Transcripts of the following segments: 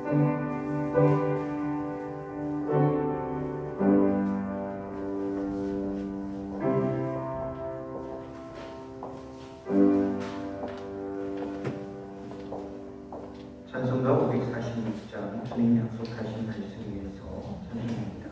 찬송가 546장 주님 약속하신 말씀 위에서 찬송합니다.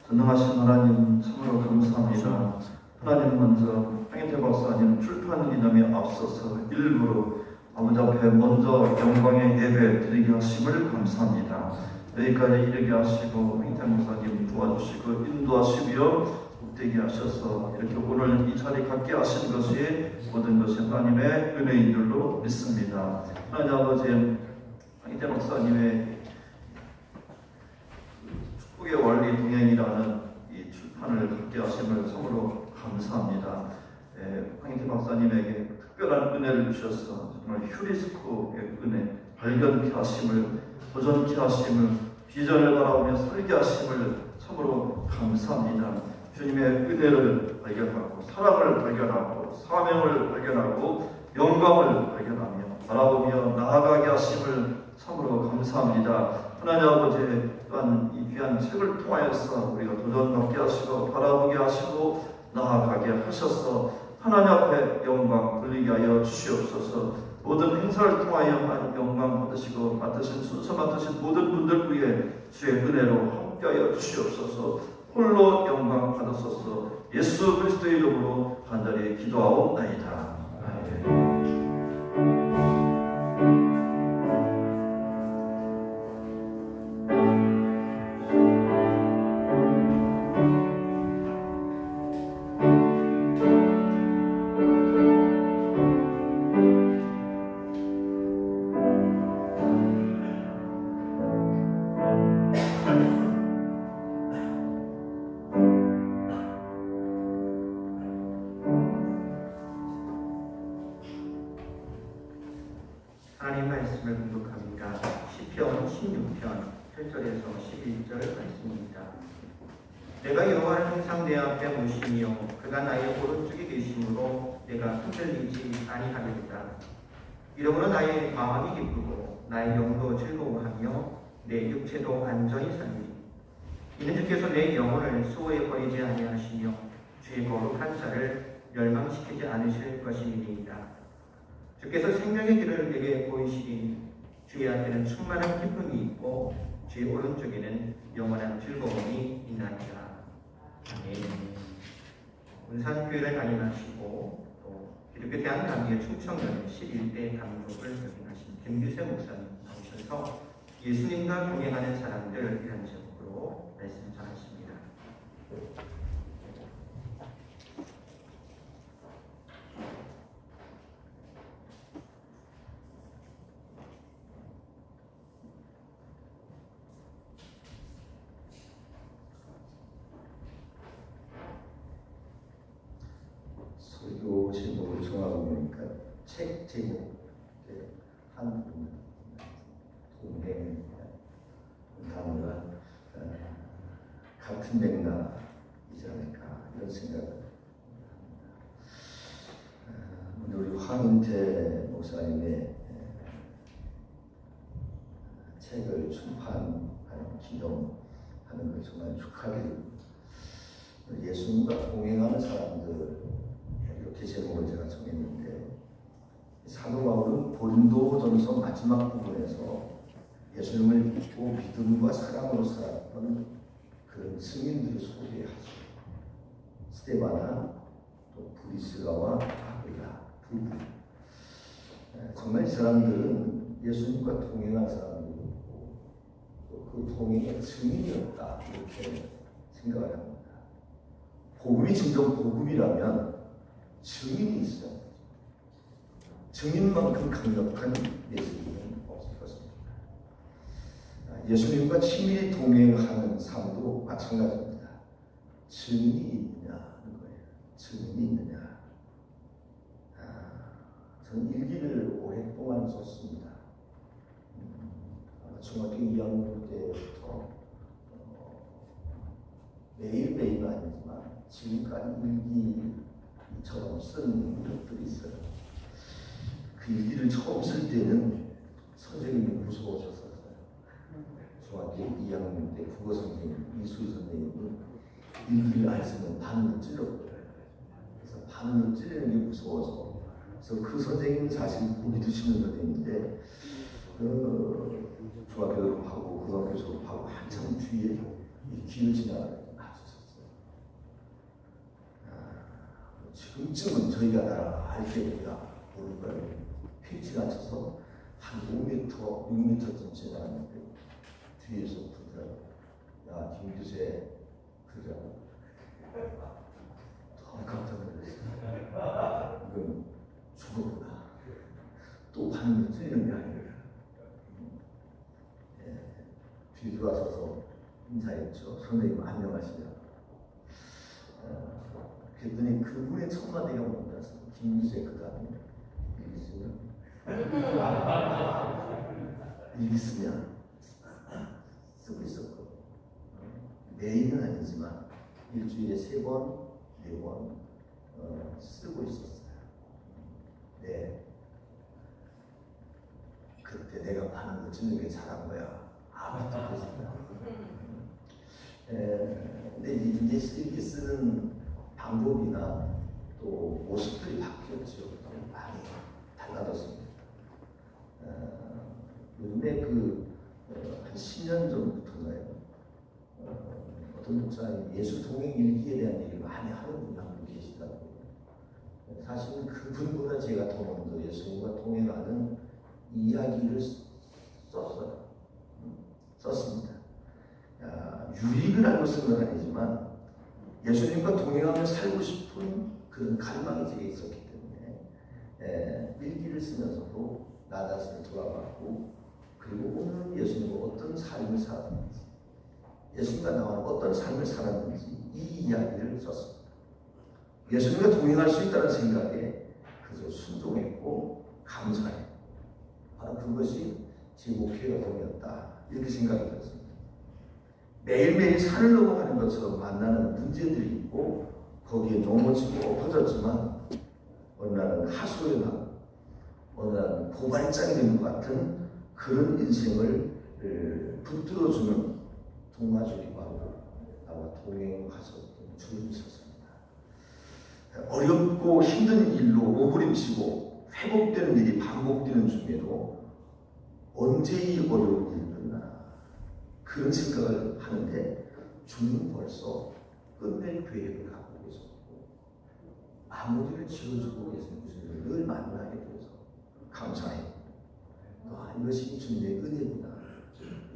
전능하신 하나님 참으로 감사합니다. 하나님 먼저 황희태 박사님 출판 기념에 앞서서 일부러 아버지 앞에 먼저 영광의 예배 드리게 하심을 감사합니다. 여기까지 이르게 하시고 황희태 목사님 도와주시고 인도하시며 복되게 하셔서 이렇게 오늘 이 자리 갖게 하신 것이 모든 것이 하나님의 은혜인 줄로 믿습니다. 하나님 아버지 황희태 박사님의 축복의 원리 동행이라는 이 출판을 갖게 하심을 참으로 감사합니다. 황희태 박사님에게 특별한 은혜를 주셔서 정말 휴리스코의 은혜, 발견케 하심을, 도전케 하심을, 비전을 바라보며 살게 하심을 참으로 감사합니다. 주님의 은혜를 발견하고 사랑을 발견하고 사명을 발견하고 영광을 발견하며 바라보며 나아가게 하심을 참으로 감사합니다. 하나님 아버지 또한 이 귀한 책을 통하여서 우리가 도전받게 하시고 바라보게 하시고 나아가게 하셔서 하나님 앞에 영광 돌리게 하여 주시옵소서. 모든 행사를 통하여 영광 받으시고 맡으신 순서 맡으신 모든 분들 위해 주의 은혜로 함께하여 주시옵소서. 홀로 영광 받으소서. 예수 그리스도의 이름으로 간절히 기도하옵나이다. 아멘. 8절에서 11절 말씀입니다. 내가 여호와를 항상 내 앞에 모시며 그가 나의 오른쪽에 계심으로 내가 흔들리지 아니하리로다. 이러므로 나의 마음이 기쁘고 나의 영도 즐거워하며 내 육체도 완전히 살리니 이는 주께서 내 영혼을 수호에 버리지 아니하시며 주의 거룩한 자를 멸망시키지 않으실 것임이니이다. 주께서 생명의 길을 내게 보이시리니 주의 앞에는 충만한 기쁨이 있고 주의 오른쪽에는 영원한 즐거움이 있나이다. 아멘. 운산교회를 담임하시고 또 기독교 대한단위의 충청면 11대 감독을 역임하신 김규세 목사님 나오셔서 예수님과 동행하는 사람들이라는 제목으로 말씀 전하십니다. 설교 제목을 정하고 보니까 책 제목 한 동행 단어가 같은 맥락이지 않을까 이런 생각을 합니다. 우리 황인태 목사님의 책을 출판하는 기념하는 걸 정말 축하드립니다. 예수님과 동행하는 사람들 이렇게 제목을 제가 정했는데 사도 바울은 고린도전서 마지막 부분에서 예수님을 믿고 믿음과 사랑으로 살았던 그런 증인들을 소개하죠. 스데바나 또 브리스가와 아굴라 두 분. 정말 이 사람들은 예수님과 동행한 사람들이고 또 그 동행의 증인이었다 이렇게 생각을 합니다. 복음이 진정 복음이라면 증인이 있어야 되죠. 증인만큼 강력한 예수님은 없을 것입니다. 예수님과 친밀히 동행하는 삶도 마찬가지입니다. 증인이 있느냐 하는 거예요. 증인이 있느냐. 저는 일기를 오랫동안 썼습니다. 중학교 2학년 때부터 매일매일은 아니지만 지금까지 일기처럼 쓴 것들이 있어요. 그 일기를 처음 쓸 때는 선생님이 무서워졌었어요. 중학교 2학년 때 국어 선생님 이수희 선생님은 일기를 안 쓰면 반으로 찔러버려요. 그래서 반으로 찔리는 게 무서워서 그래서 그 선생님은 사실 보기 드시는 선생님인데 중학교 졸업하고 고등학교 졸업하고 한참 뒤에 이 길을 지나가는 지금쯤은 저희가 알 때보다 모를까요? pit치가 쳐서 한 5m, 6m쯤 지나갔는데 뒤에서 부르더라고요. 야, 김규세 그러더라고요. 너무 깜짝 놀랐어요. 이건 죽었구나. 또 반으로 찔리는 게 아니라 뒤에 들어와서서 인사했죠. 선생님 안녕하시냐고. 그랬더니 그분의 첫 마디가 뭔가 김규세 그 다음에 일기 쓰냐 쓰고 있었거든요. 매일은 아니지만 일주일에 3번, 4번 쓰고 있었어요. 네. 그때 내가 반응을 찍는 게 잘한 거야. 아무것도 그랬습니다. 근데 이제 일기 쓰는 방법이나 또 모습들이 바뀌었죠. 많이 달라졌습니다. 요즘에 한 10년 전부터인가요? 어떤 목사님 예수 동행 일기에 대한 얘기를 많이 하는 분이 한 분 계시더라고요. 사실은 그분보다 제가 더 먼저 예수님과 동행하는 이야기를 썼습니다. 유익을 알고 쓴 건 아니지만 예수님과 동행하며 살고 싶은 그런 갈망이 제게 있었기 때문에 일기를 쓰면서도 나 자신을 돌아봤고 그리고 오늘 예수님과 어떤 삶을 살았는지 예수님과 나와는 어떤 삶을 살았는지 이 이야기를 썼습니다. 예수님과 동행할 수 있다는 생각에 그저 순종했고 감사했고 바로 그것이 제 목표가 되었다 이렇게 생각이 들었습니다. 매일매일 산을 넘어가는 것처럼 만나는 문제들이 있고 거기에 넘어지고 엎어졌지만 어느 날은 하소연 나고 어느 날은 고발장이 되는 것 같은 그런 인생을 붙들어주는 동아줄이 바로 나와 동행하셨던 주님이셨습니다. 어렵고 힘든 일로 오부림치고 회복되는 일이 반복되는 중에도 언제 이 어려운 일이 끝나 그런 생각을 하는데 주님은 벌써 끝낼 계획을 갖고 계셨고 마무리를 지어주고 계신 주님을 늘 만나게 되어서 감사해요. 이것이 주님의 은혜구나.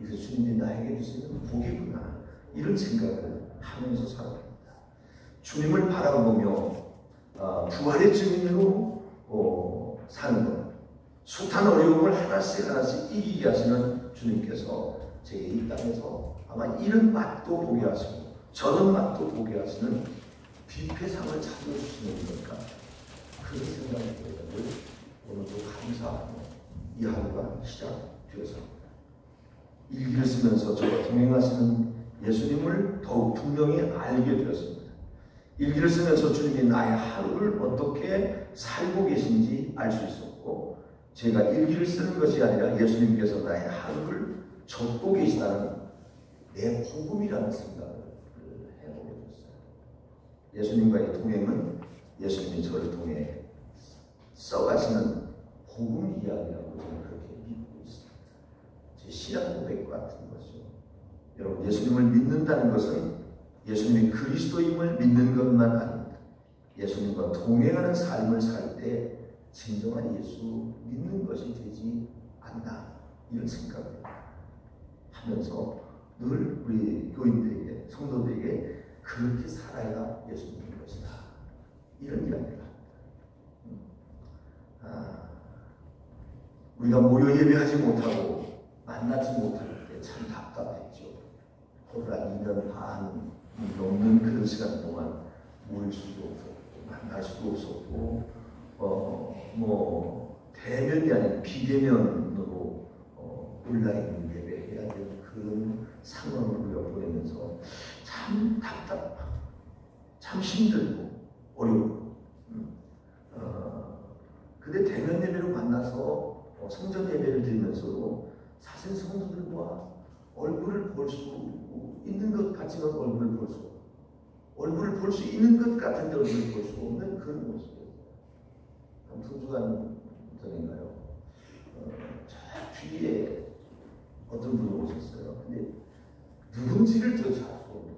이것이 주님이 나에게 주시는 복이구나. 이런 생각을 하면서 살아갑니다. 주님을 바라보며 부활의 증인으로 사는 것. 숱한 어려움을 하나씩 하나씩 이기게 하시는 주님께서 제게 이 땅에서 아마 이런 맛도 보게 하시고 저런 맛도 보게 하시는 뷔페상을 찾아주시는 것과 그런 생각이 들어서 오늘도 감사하고 이 하루가 시작되었습니다. 일기를 쓰면서 저와 동행하시는 예수님을 더욱 분명히 알게 되었습니다. 일기를 쓰면서 주님이 나의 하루를 어떻게 살고 계신지 알 수 있었고 제가 일기를 쓰는 것이 아니라 예수님께서 나의 하루를 적고 계시다는 내 복음이라는 생각을 해보게 됐어요. 예수님과의 동행은 예수님이 저를 통해 써가시는 복음 이야기라고 저는 그렇게 믿고 있습니다. 제 신앙 고백 같은 거죠. 여러분 예수님을 믿는다는 것은 예수님이 그리스도임을 믿는 것만 아닙니다. 예수님과 동행하는 삶을 살 때 진정한 예수 믿는 것이 되지 않나 이런 생각을 하면서 늘 우리 교인들에게 성도들에게 그렇게 살아야 예수 믿는 것이다 이런 이야기를 합니다. 우리가 모여 예배하지 못하고 만나지 못할 때 참 답답했죠. 거의 2년 반 넘는 그런 시간 동안 모일 수도 없었고 만날 수도 없었고 대면이 아닌 비대면으로 온라인 예배해야 되는 그런 상황을 우리가 보내면서 참 답답하고 참 힘들고 어렵고 근데 대면 예배로 만나서 성전 예배를 드리면서도 사실 성도들과 얼굴을 볼 수 있는 것 같지만 얼굴을 볼 수 없고 얼굴을 볼 수 있는 것 같은데 얼굴을 볼 수 없는 그런 모습이에요. 한 2주간 전인가요? 저 뒤에 어떤 분이 오셨어요. 근데 누군지를 더 잘 수 없는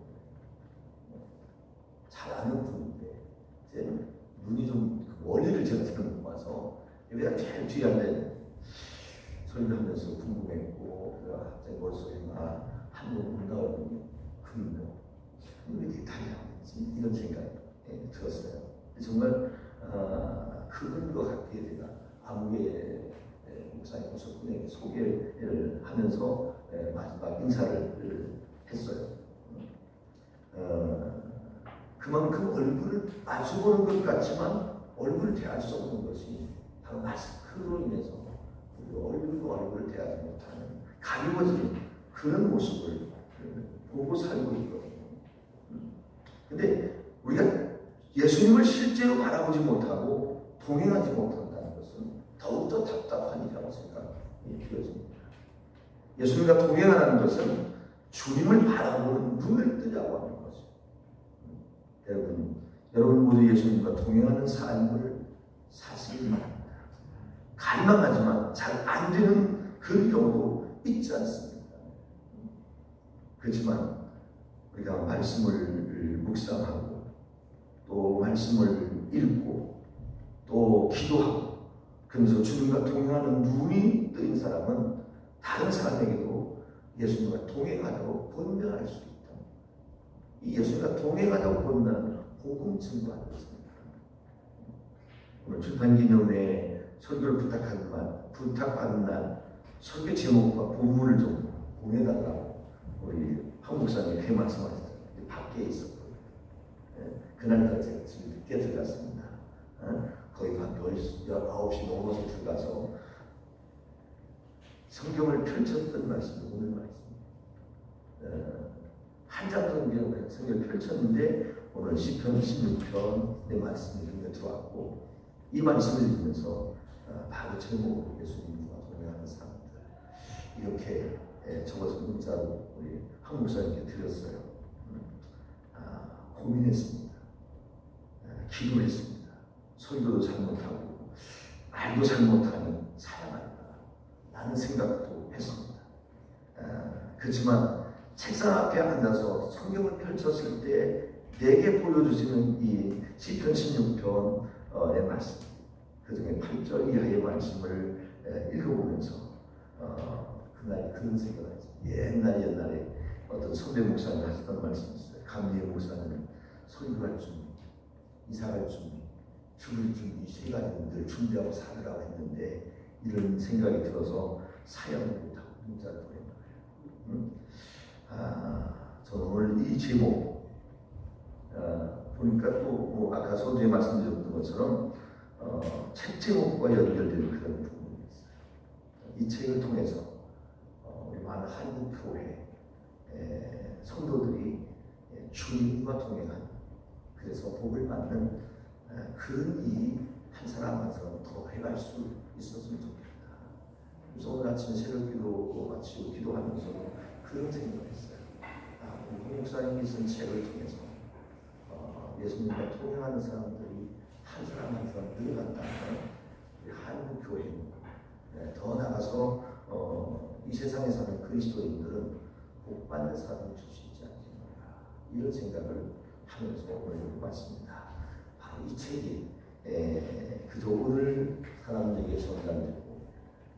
잘 아는 분인데 이제 눈이 좀 멀리를 제가 잘못 봐서 여기가 제일 뒤에 앉아있는 소리를 하면서 궁금했고 그가 갑자기 머릿속에 한번 온다더니 그런데 왜 이렇게 다양한지 이런 생각이 들었어요. 정말 그분과 같게 제가 아무개 목사님 오셨군에 소개를 하면서 마지막 인사를 했어요. 그만큼 얼굴을 마주보는 것 같지만 얼굴을 대할 수 없는 것이 바로 마스크로 인해서 얼굴과 얼굴을 대하지 못하는 가리워진 그런 모습을 보고 살고 있거든요. 근데 우리가 예수님을 실제로 바라보지 못하고 동행하지 못한다는 것은 더욱더 답답한 일이라고 생각이 되어집니다. 예수님과 동행하는 것은 주님을 바라보는 눈을 뜨자고 하는 거죠. 여러분 모두 예수님과 동행하는 삶을 사시길 바랍니다. 갈망하지만 잘 안 되는 그런 경우도 있지 않습니까? 그렇지만 우리가 말씀을 묵상하고 또 말씀을 읽고 또 기도하고 그러면서 주님과 동행하는 눈이 뜨인 사람은 다른 사람에게도 예수님과 동행하자고 권면할 수 있다. 이 예수님과 동행하자고 권면하는 복음 증거하는 것입니다. 오늘 출판기념회에 설교를 부탁받은 날 설교 제목과 본문을 좀 보내달라고 우리 한 목사님이 그 말씀하셨어요. 밖에 있었거든요. 그날따라 제가 집에 늦게 들어갔습니다. 거의 한 19시 넘어서 들어가서 성경을 펼쳤던 말씀이 오늘 말씀입니다. 한장 성경을 펼쳤는데 오늘 시편 16편의 말씀이 눈에 들어왔고 이 말씀을 읽으면서 바로 제목 예수님과 동행하는 사람들 이렇게 적어서 문자로 우리 한 목사님께 드렸어요. 고민했습니다. 기도했습니다. 설교도 잘못하고 말도 잘못하는 사람아니다 라는 생각도 했습니다. 그렇지만 책상 앞에 앉아서 성경을 펼쳤을 때 내게 보여주시는 이 시편 16편의 말씀 그 중에 8절 이하의 말씀을 읽어보면서 그날 그런 생각을 했어요. 옛날에 어떤 선배 목사님 하셨던 말씀이 있어요. 감리의 목사님은 설교할 준비, 이사갈 준비, 죽을 준비 세 가지를 준비하고 살으라고 했는데 이런 생각이 들어서 사연을 못하고 문자를 보낸 거예요. 저는 오늘 이 제목 보니까 또 아까 서두에 말씀드렸던 것처럼 책 제목과 연결되는 그런 부분이 있어요. 이 책을 통해서 우리 많은 한국 교회 성도들이 주님과 동행하는 그래서 복을 받는 그런 이 한 사람 한 사람 더 해갈 수 있었으면 좋겠다. 그래서 오늘 아침 새벽기도 마치고 기도하면서 그런 생각을 했어요. 우리 목사님이 쓴 책을 통해서 예수님과 동행하는 사람들이 한 사람 한 사람 늘어간다면 우리 한국 교회는 더 나아가서 이 세상에 사는 그리스도인들은 복받는 사람을 줄 수 있지 않겠는가 이런 생각을 하면서 오늘 읽어봤습니다. 바로 이 책이 그저 오늘 사람들에게 전달되고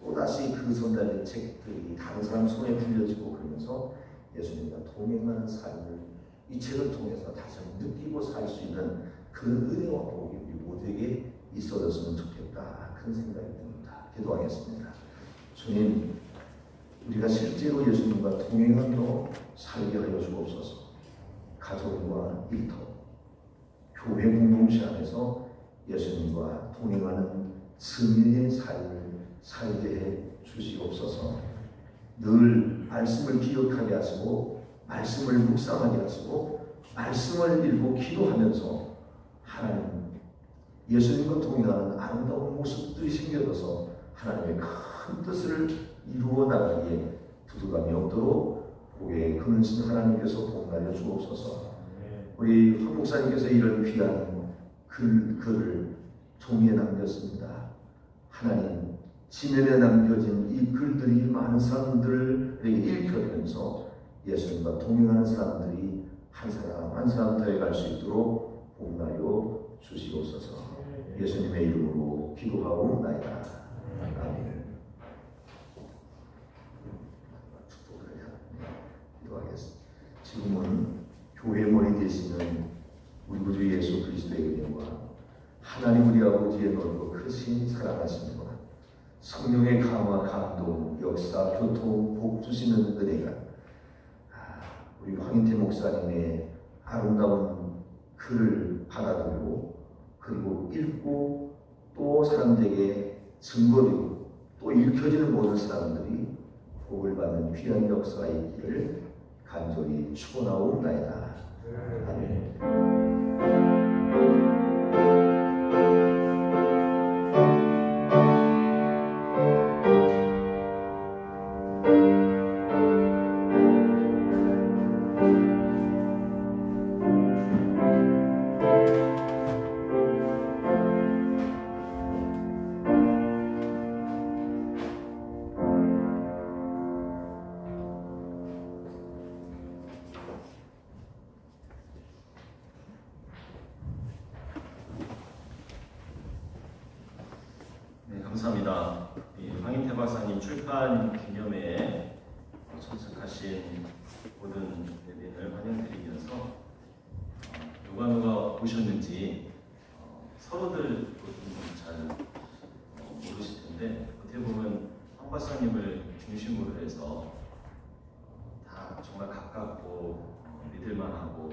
또다시 그 전달된 책들이 다른 사람 손에 들려지고 그러면서 예수님과 동행하는 삶을 이 책을 통해서 다시 느끼고 살 수 있는 그런 은혜와 복이 우리 모두에게 있어졌으면 좋겠다 그런 생각이 듭니다. 기도하겠습니다. 주님 우리가 실제로 예수님과 동행하며 살게 하여 주옵소서. 가족과 일터, 교회 공동체 안에서 예수님과 동행하는 승리의 삶을 살게 해 주시옵소서. 늘 말씀을 기억하게 하시고 말씀을 묵상하게 하시고 말씀을 읽고 기도하면서 하나님 예수님과 동행하는 아름다운 모습들이 생겨져서 하나님의 큰 뜻을 이루어 나가기에 부족함이 없도록 고개에 그늘신 하나님께서 복날려 주옵소서. 우리 황 목사님께서 이런 귀한 글을 종이에 남겼습니다. 하나님 지면에 남겨진 이 글들이 많은 사람들에게 읽혀지면서 예수님과 동행하는 사람들이 한 사람 한 사람 더해갈 수 있도록 복날려 주시옵소서. 예수님의 이름으로 기도하옵나이다. 아멘. 기도하겠습니다. 지금은 교회 머리 되시는 우리 구주 예수 그리스도의 은혜와 하나님 우리 아버지의 넓고 크신 사랑하심과 성령의 강화, 감동, 역사, 교통, 복 주시는 은혜가 우리 황인태 목사님의 아름다운 글을 받아들고 그리고 읽고 또 사람들에게 증거되고 또 읽혀지는 모든 사람들이 복을 받는 귀한 역사가 있기를 간절히 축원하옵나이다. 아멘. 감사합니다. 황인태 박사님 출판 기념회에 참석하신 모든 대변을 환영드리면서 누가 보셨는지 서로들 잘 모르실 텐데 어떻게 보면 황 박사님을 중심으로 해서 다 정말 가깝고 믿을만하고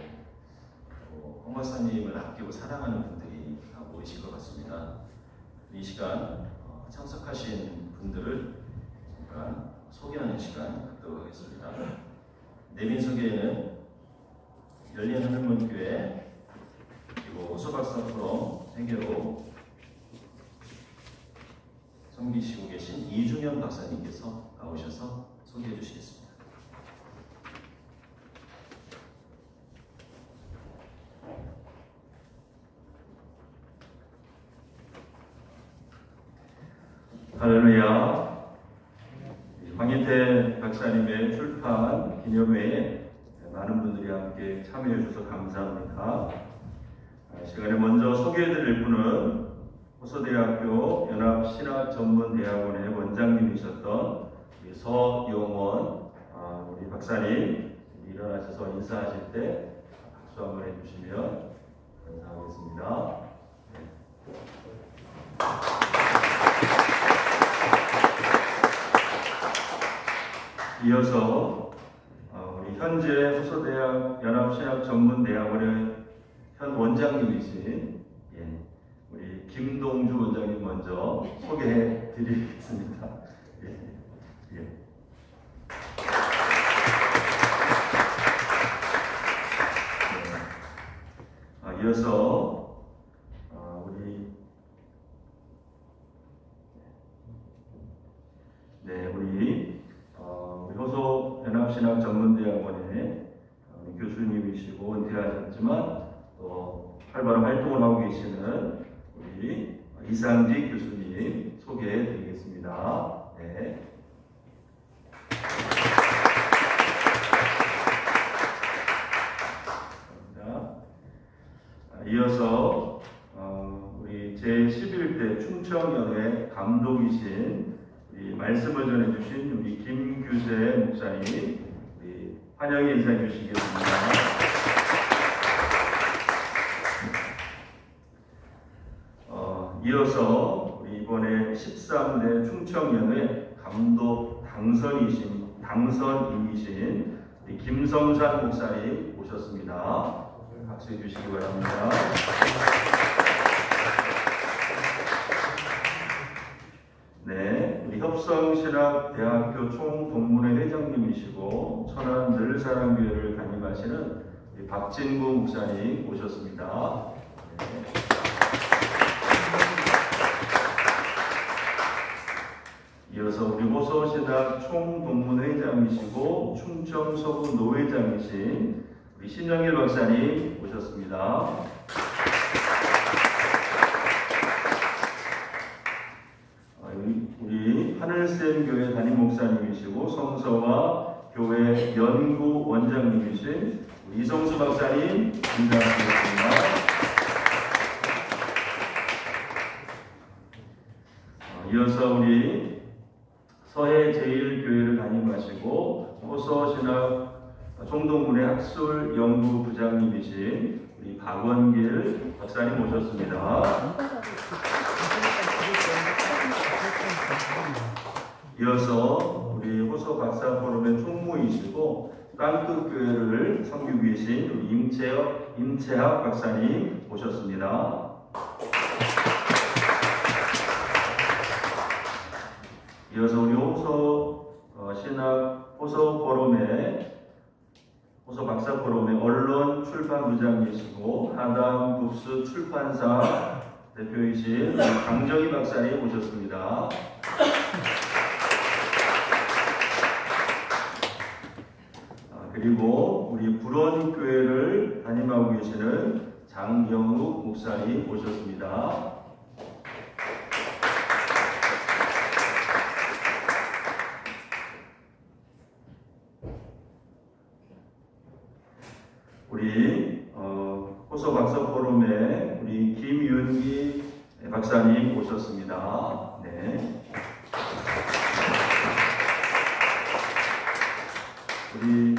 황 박사님을 아끼고 사랑하는 분들이 다 모이신 것 같습니다. 이 시간 참석하신 분들을 잠깐 소개하는 시간 갖도록 하겠습니다. 내빈 소개에는 열린하늘문교회 그리고 호소박사 포럼 세계로 섬기시고 계신 이중현 박사님께서 나오셔서 소개해 주시겠습니다. 할렐루야. 황인태 박사님의 출판 기념회에 많은 분들이 함께 참여해 주셔서 감사합니다. 시간에 먼저 소개해 드릴 분은 호서대학교 연합신학전문대학원의 원장님이셨던 서용원 우리 박사님 일어나셔서 인사하실 때 박수 한번 해주시면 감사하겠습니다. 이어서 우리 현재 호서대학 연합신학전문대학원의 현 원장님이신 우리 김동주 원장님 먼저 소개해 드리겠습니다. 이어서 우리 호소 연합신학전문대학원의 교수님이시고 은퇴하셨지만 또 활발한 활동을 하고 계시는 우리 이상직 교수님 소개해 드리겠습니다. 네. 이어서 우리 제11대 충청연회 감독이신 우리 말씀을 전해주신 우리 김규세 목사님 우리 환영의 인사해 주시겠습니다. 이어서 우리 이번에 13대 충청연회 감독 당선인이신 우리 김성산 목사님 오셨습니다. 박수해 주시기 바랍니다. 네, 우리 협성신학대학교 총동문회 회장님이시고 천안 늘사랑교회를 담임하시는 우리 박진구 목사님 오셨습니다. 네. 이어서 우리 호서신학 총동문회장이시고 충청서구 노회장이신 우리 신영일 박사님 오셨습니다. 우리 하늘샘 교회 담임 목사님이시고 성서와 교회 연구 원장님이신 우리 이성수 박사님 인사드리겠습니다. 이어서 우리 서해 제일교회를 담임하시고 호서신학 총동문회 학술 연구 부장님이신 우리 박원길 박사님 모셨습니다. 이어서 우리 호서 박사 포럼의 총무이시고 땅끝교회를 섬기고 계신 우리 임채학 박사님 모셨습니다. 이어서 우리 호서 박사 포럼의 언론 출판 부장이시고 하담 북스 출판사 대표이신 강정희 박사님 오셨습니다. 그리고 우리 불원교회를 담임하고 계시는 장영욱 목사님 오셨습니다. 우리 호서 박사 포럼의 우리 김윤기 박사님 오셨습니다. 네. 우리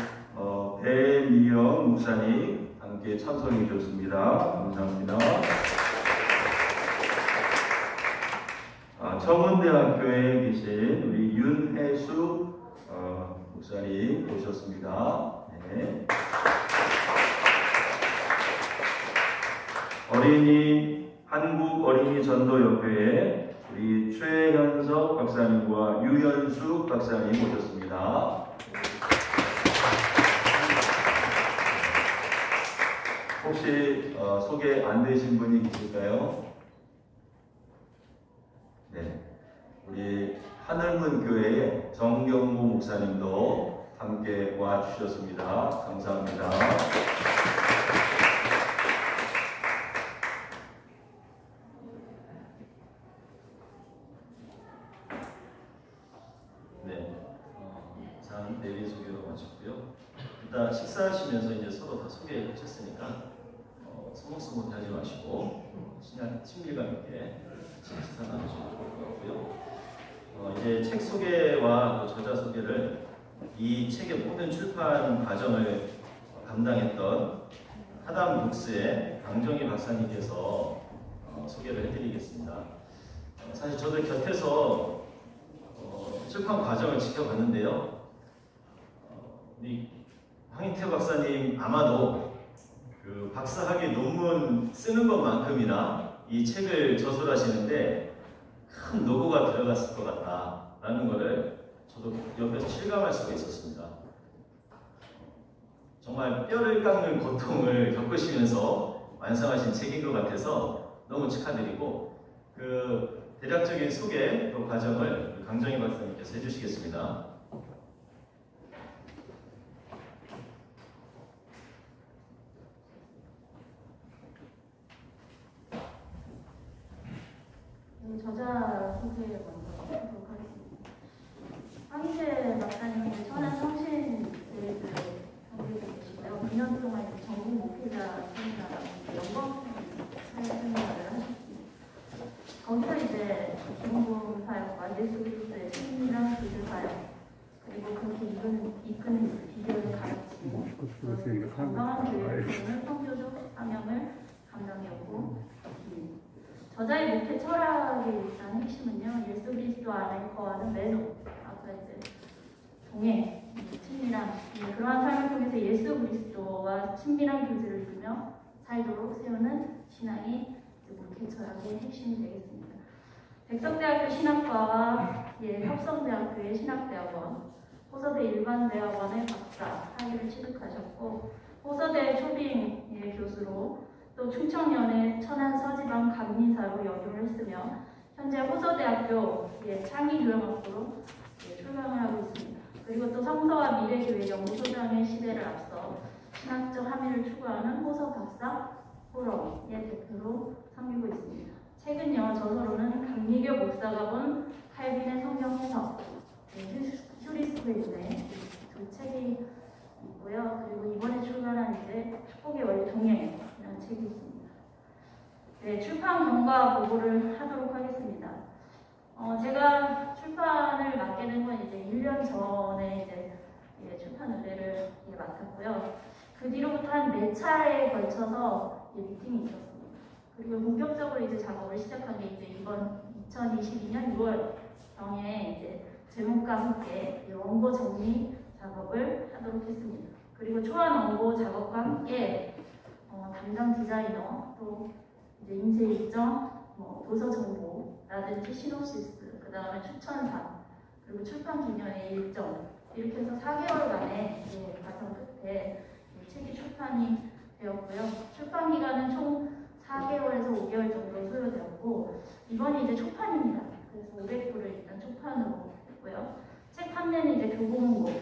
배미영 목사님 함께 참석해 주셨습니다. 감사합니다. 청운대학교에 계신 우리 윤혜수 목사님 오셨습니다. 네. 한국 어린이 전도협회에 우리 최현석 박사님과 유현숙 박사님 오셨습니다. 혹시 소개 안 되신 분이 계실까요? 네, 우리 하늘문 교회의 정경모 목사님도 함께 와 주셨습니다. 감사합니다. 네, 장 내린 소개로 마쳤고요. 일단 식사하시면서 이제 서로 다 소개하셨으니까 서먹서먹하지 마시고 친밀감 있게 식사 나누시면 좋을 것 같고요. 이제 책 소개와 또 저자 소개를 이 책의 모든 출판 과정을 감당했던 하담 북스의 강정희 박사님께서 소개를 해드리겠습니다. 사실 저도 곁에서 출판 과정을 지켜봤는데요. 우리 황인태 박사님 아마도 그 박사학위 논문 쓰는 것만큼이나 이 책을 저술하시는데 큰 노고가 들어갔을 것 같다라는 것을 저도 옆에서 실감할 수가 있었습니다. 정말 뼈를 깎는 고통을 겪으시면서 완성하신 책인 것 같아서 너무 축하드리고 그 대략적인 소개 또 과정을 강정희 박사님께서 해주시겠습니다. 저자 소개 먼저 하도록 하겠습니다. 황인태 박사님은 천안 성신제일교회 선교사에 계시고요. 2년 동안 전국 목회자 세미나라고 영광 세미나를 하셨습니다. 거기서 이제 기본복음 사역과 예수 그리스도의 신이랑 교제 사역 그리고 그렇게 이끄는 비결을 가르치고 건강한 교회를 세우는 선교적 사명을 감당해오고 있습니다. 저자의 목회 철학의 일단 핵심은요, 예수 그리스도 안에 거하는 매너, 아까 이제 동행, 친밀함, 그러한 삶을 통해서 예수 그리스도와 친밀한 교제를 이루며 살도록 세우는 신앙이 목회 철학의 핵심이 되겠습니다. 백석대학교 신학과와 협성대학교의 신학대학원, 호서대 일반대학원의 박사 학위를 취득하셨고, 호서대 초빙 교수로 또 충청연의 천안 서지방 감리사로 역임을 했으며 현재 호서대학교 창의교양학부로 출강을 하고 있습니다. 그리고 또 성서와 미래교회 연구소장의 시대를 앞서 신학적 함의를 추구하는 호서 박사 포럼의 대표로 섬기고 있습니다. 최근요 저서로는 강미교 목사가 본 칼빈의 성경 해석, 휴리스코인의 두 책이 있고요. 그리고 이번에 출간한 이제 축복의 원리 동행이라는 책이 있습니다. 네, 출판 경과 보고를 하도록 하겠습니다. 제가 출판을 맡게 된 건 이제 1년 전에 이제 출판 의뢰를 맡았고요. 그 뒤로부터 한 4차례에 걸쳐서 미팅이 있었습니다. 그리고 본격적으로 이제 작업을 시작한 게 이제 이번 2022년 6월경에 이제 제목과 함께 원고 정리 작업을 하도록 했습니다. 그리고 초안 원고 작업과 함께 담당 디자이너 또 이제 인쇄 일정, 도서 정보라든지 시놉시스, 그 다음에 추천사, 그리고 출판 기념의 일정 이렇게 해서 4개월간의 과정 끝에 책이 출판이 되었고요. 출판 기간은 총 4개월에서 5개월 정도 소요되었고 이번이 이제 초판입니다. 그래서 500부를 일단 초판으로 했고요. 책 판매는 이제 교보문고,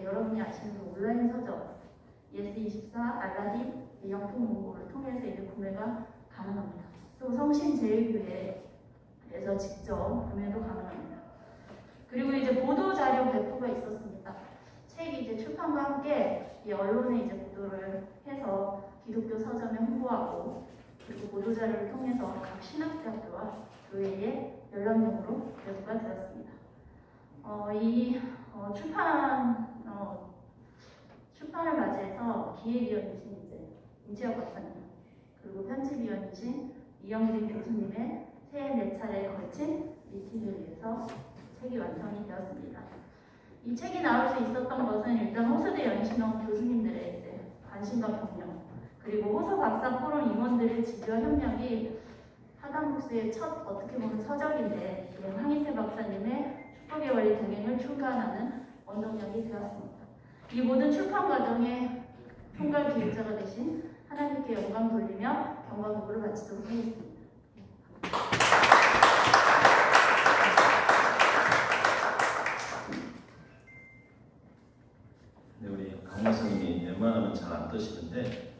여러분이 아시는 온라인 서적, 예스24, 알라딘, 영풍 문고를 통해서 이제 구매가 가능합니다. 또 성신제일교회에서 직접 구매도 가능합니다. 그리고 이제 보도 자료 배포가 있었습니다. 책이 이제 출판과 함께 이 언론에 이제 보도를 해서 기독교 서점에 홍보하고 그리고 보도 자료를 통해서 각 신학대학교와 교회에 연락용으로 배포가 되었습니다. 출판을 맞이해서 기획위원이신 이제 임지혁 박사님 그리고 편집위원이신 이영진 교수님의 새해 4차례에 걸친 미팅을 위해서 책이 완성이 되었습니다. 이 책이 나올 수 있었던 것은 일단 호서대 연신원 교수님들의 이제 관심과 격려 그리고 호서 박사 포럼 임원들의 지지와 협력이 하담북스의 첫 어떻게 보면 서적인데 황인태 박사님의 축복의 원리 동행을 출간하는 원동력이 되었습니다. 이 모든 출판 과정의 총괄 기획자가 되신 하나님께 영광 돌리며 경과 도구를 마치도록 하겠습니다. 네, 우리 강마선님이 웬만하면 잘 안 떠시는데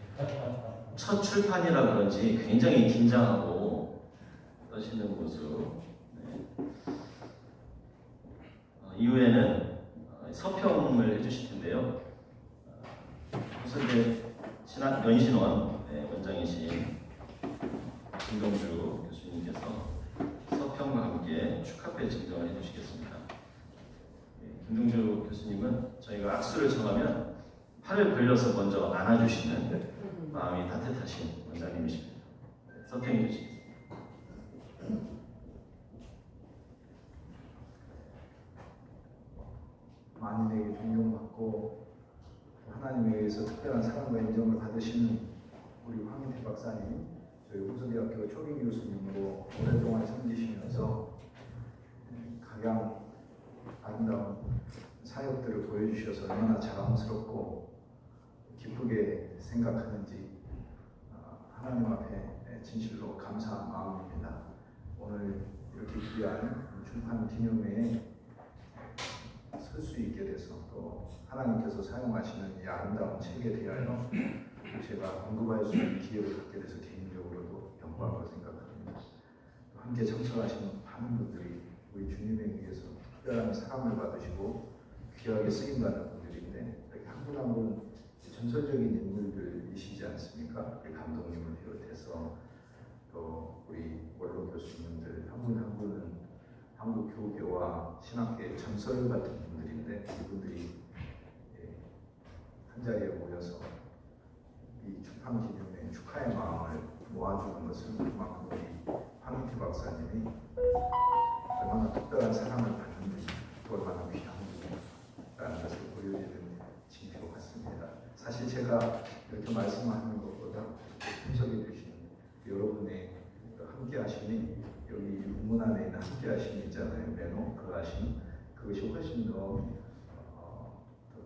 첫 출판이라 그런지 굉장히 긴장하고 떠시는 모습. 네. 이후에는 서평을 해주실 텐데요. 우선대 연신원 원장이신 김동주 교수님께서 서평과 함께 축하패 증정을 해주시겠습니다. 김동주 교수님은 저희가 악수를 청하면 팔을 벌려서 먼저 안아주시는 마음이 따뜻하신 원장님이십니다. 서평해 주시겠습니다. 만인에게 존경받고 하나님에 의해서 특별한 사랑과 인정을 받으시는 우리 황인태 박사님, 저희 우수대학교 초빙 교수님으로 오랫동안 섬기시면서 각양 아름다운 사역들을 보여주셔서 얼마나 자랑스럽고 기쁘게 생각하는지 하나님 앞에 진실로 감사한 마음입니다. 오늘 이렇게 귀한 출판 기념회에 설 수 있게 돼서 또 하나님께서 사용하시는 이 아름다운 책에 대하여 제가 언급할 수 있는 기회를 갖게 돼서 개인적으로도 영광으로 생각합니다. 또 함께 참석하시는 많은 분들이 우리 주님에 의해서 특별한 사랑을 받으시고 귀하게 쓰임받는 분들인데 이렇게 한 분 한 분 전설적인 인물들이시지 않습니까? 우리 감독님을 비롯해서 또 우리 원로 교수님들 한 분 한 분은 한국 교계와 신학계의 전설 같은 분들인데 이분들이 한 자리에 모여서 이 출판 기념회 축하의 마음을 모아주는 것은 그만큼 우리 황인태 박사님이 얼마나 특별한 사랑을 받는 분이 또 얼마나 귀한 분이라는 것을 보여주는 징표 같습니다. 사실 제가 이렇게 말씀하는 것보다 참석해 주신 여러분의 함께 하심이 여기 문문 안에 있는 함께 하심이 있잖아요. 매너 그 하심 그것이 훨씬 더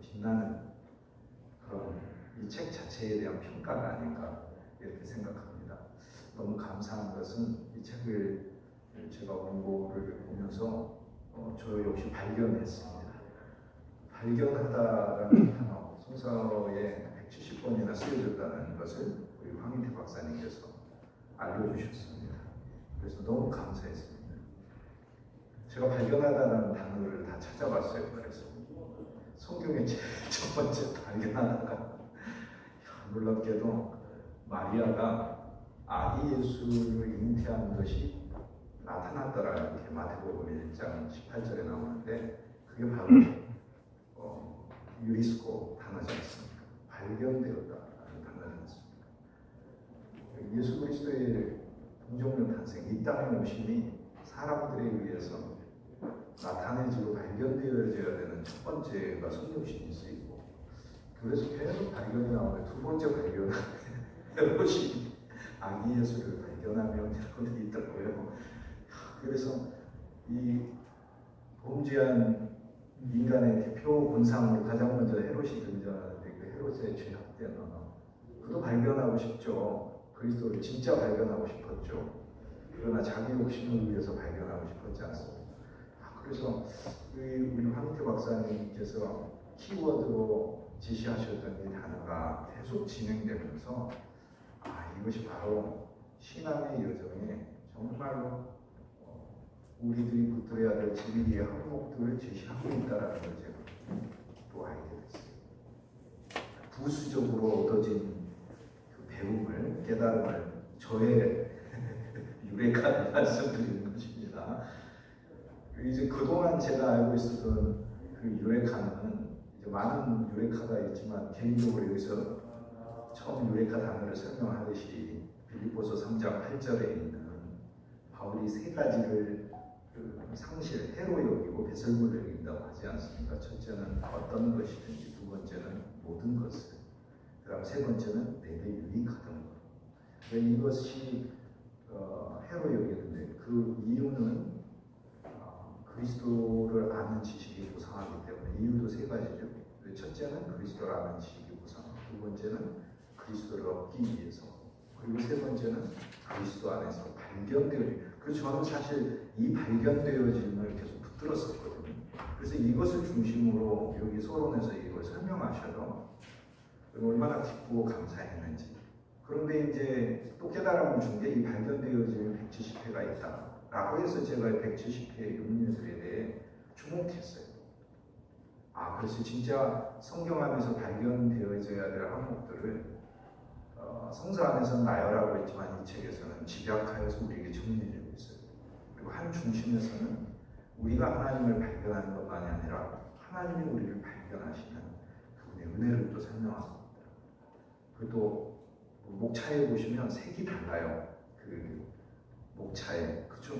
빛나는 그런 이 책 자체에 대한 평가가 아닌가 이렇게 생각합니다. 너무 감사한 것은 이 책을 제가 원고를 보면서 저 역시 발견했습니다. 발견하다라는 단어 성서에 170번이나 쓰여졌다는 것을 우리 황인태 박사님께서 알려주셨습니다. 그래서 너무 감사했습니다. 제가 발견하다라는 단어를 다 찾아봤어요. 그래서 성경의 제일 첫 번째 발견하다가 놀랍게도 마리아가 아기 예수를 잉태한 것이 나타났더라 이렇게 마태복음 1장 18절에 나오는데 그게 바로 유리스코 단어지 않습니까? 발견되었다라는 단어지 않습니까? 예수 그리스도의 동정녀 탄생, 이 땅에 오심이 사람들에 의해서 나타내지고 발견되어져야 되는 첫 번째가 성육신이 쓰이고 그래서 계속 발견이 나오는데 두 번째 발견은 헤롯이 아기 예수를 발견하면 그것이 있더라고요. 그래서 이 범죄한 인간의 대표 본상으로 가장 먼저 헤롯이 등장하는데 그 헤롯의 죄악된 언어 그도 발견하고 싶죠. 그리스도를 진짜 발견하고 싶었죠. 그러나 자기 욕심을 위해서 발견하고 싶었지 않습니다. 그래서 우리 황인태 박사님께서 키워드로 제시하셨던 이 단어가 계속 진행되면서 이것이 바로 신앙의 여정에 정말로 우리들이 붙들어야 될 진리의 항목들을 제시하고 있다는 걸 제가 또 알게 됐어요. 부수적으로 얻어진 그 배움을, 깨달음을 저의 유레카를 말씀드리는 것입니다. 이제 그동안 제가 알고 있었던 그 유레카는 이제 많은 유레카가 있지만 개인적으로 여기서 처음 유레카 단어를 설명하듯이 빌립보서 3장 8절에 있는 바울이 세 가지를 상실, 해로 여기고 배설물로 여긴다고 하지 않습니까? 첫째는 어떤 것이든지, 두 번째는 모든 것을, 그 다음 세 번째는 내게 유익하던 것. 이것이 해로 여기는데 그 이유는 그리스도를 아는 지식이 부상하기 때문에 이유도 세 가지죠. 첫째는 그리스도를 아는 지식이 부상, 두 번째는 그리스도를 얻기 위해서. 그리고 세 번째는 그리스도 안에서 발견되어진. 그래서 저는 사실 이 발견되어짐을 계속 붙들었었거든요. 그래서 이것을 중심으로 여기 서론에서 이걸 설명하셔요. 얼마나 기쁘고 감사했는지. 그런데 이제 또 깨달음을 준 게 이 발견되어짐이 170회가 있다라고 해서 제가 170회의 음료들에 대해 주목했어요. 그래서 진짜 성경 안에서 발견되어져야 될 항목들을 성서 안에서는 나열하고 있지만 이 책에서는 집약하여서 우리에게 정리되고 있어요. 그리고 한 중심에서는 우리가 하나님을 발견하는 것만이 아니라 하나님이 우리를 발견하시는 그분의 은혜를 또 설명합니다. 그리고 목차에 보시면 색이 달라요. 그 목차에, 그쵸?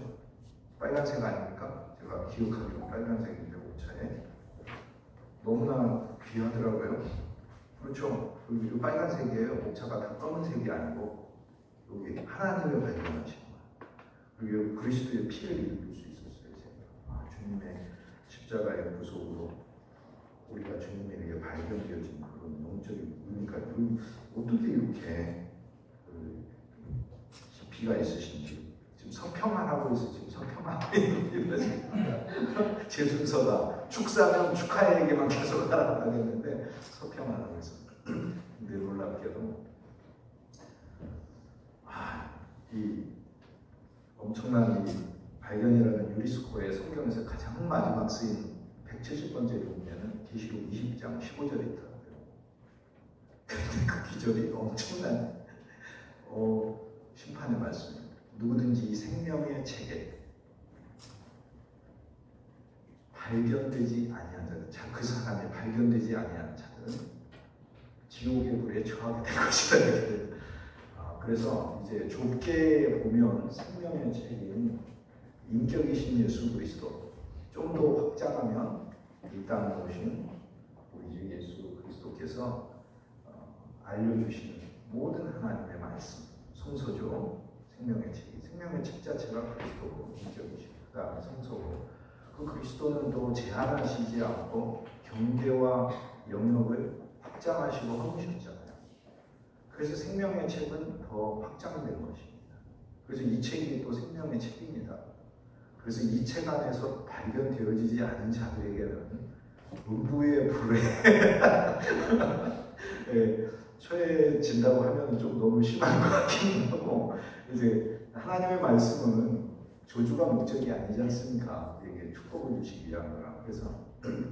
빨간색 아닙니까? 제가 기억하기로 빨간색인데 목차에 너무나 귀하더라고요. 그렇죠? 이 빨간색이에요. 목차가 다 검은색이 아니고 여기 하나님을 발견하신 거예요. 그리고 그리스도의 피를 입을 수 있었어요. 제가. 주님의 십자가의 구속으로 우리가 주님에게 발견되어진 그런 영적인 의미가 어떻게 이렇게 깊이가 있으신지. 지금 서평만 하고 있어요. 지금 서평만 하고 있는 제 순서가 축사면 축하의 얘기만 계속 하라고 하겠는데 서평만 하고 있어요. 근데 놀랍게도 이 엄청난 이 발견이라는 유리스코의 성경에서 가장 마지막 쓰인 170번째 용례는 계시록 20장 15절에 있더라고요. 근데 그 기절이 엄청난 심판의 말씀입니다. 누구든지 이 생명의 책에 발견되지 아니한 자, 그 사람이 발견되지 아니한 자들은 지옥의 불에 처하게 될 것이다. 이렇게. 그래서 이제 좁게 보면 생명의 책인 인격이신 예수 그리스도, 좀 더 확장하면 이 땅에 오신 우리 주 예수 그리스도께서 알려주시는 모든 하나님의 말씀, 성서죠. 생명의 책이, 생명의 책 자체가 그리스도고 인격이시고 그 다음에 성서고, 그 그리스도는 또 제한하시지 않고 경계와 영역을 확장하시고 허무셨잖아요. 그래서 생명의 책은 더 확장된 것입니다. 그래서 이 책이 또 생명의 책입니다. 그래서 이 책 안에서 발견되어지지 않은 자들에게는 음부의 불에 처해진다고 하면 좀 너무 심한 것 같긴 하고, 이제 하나님의 말씀은 저주가 목적이 아니지 않습니까? 우리에게 축복을 주시기 위한 거라. 그래서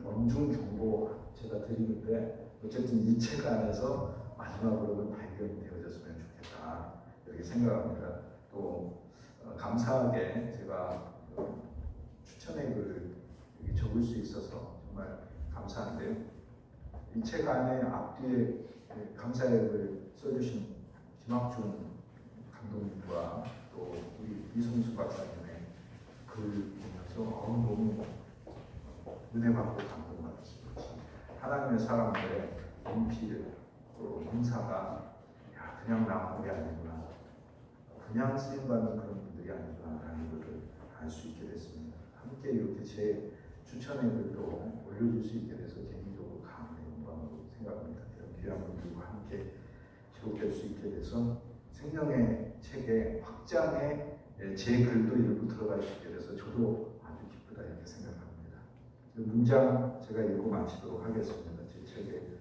엄중 경고 제가 드리는데, 어쨌든 이 책 안에서 마지막으로는 발견되어졌으면 좋겠다, 이렇게 생각합니다. 또 감사하게 제가 추천의 글을 여기 적을 수 있어서 정말 감사한데요. 이 책 안에 앞뒤에 감사의 글을 써주신 김학준 감독님과 또 우리 이성수 박사님의 글을 보면서 너무 은혜 받고 감동받았습니다. 하나님의 사람들의 인필, 또 인사가 그냥 나온 게 아니구나, 그냥 쓰임받는 그런 분들이 아니구나라는 것을 알 수 있게 됐습니다. 함께 이렇게 제 추천의 글도 올려줄 수 있게 돼서 개인적으로 감사의 영광으로 생각합니다. 이런 귀한 분들과 함께 기록될 수 있게 돼서 생명의 책의 확장에 제 글도 일부 들어갈 수 있게 돼서 저도 아주 기쁘다, 이렇게 생각합니다. 그 문장 제가 읽고 마치도록 하겠습니다. 제 책에,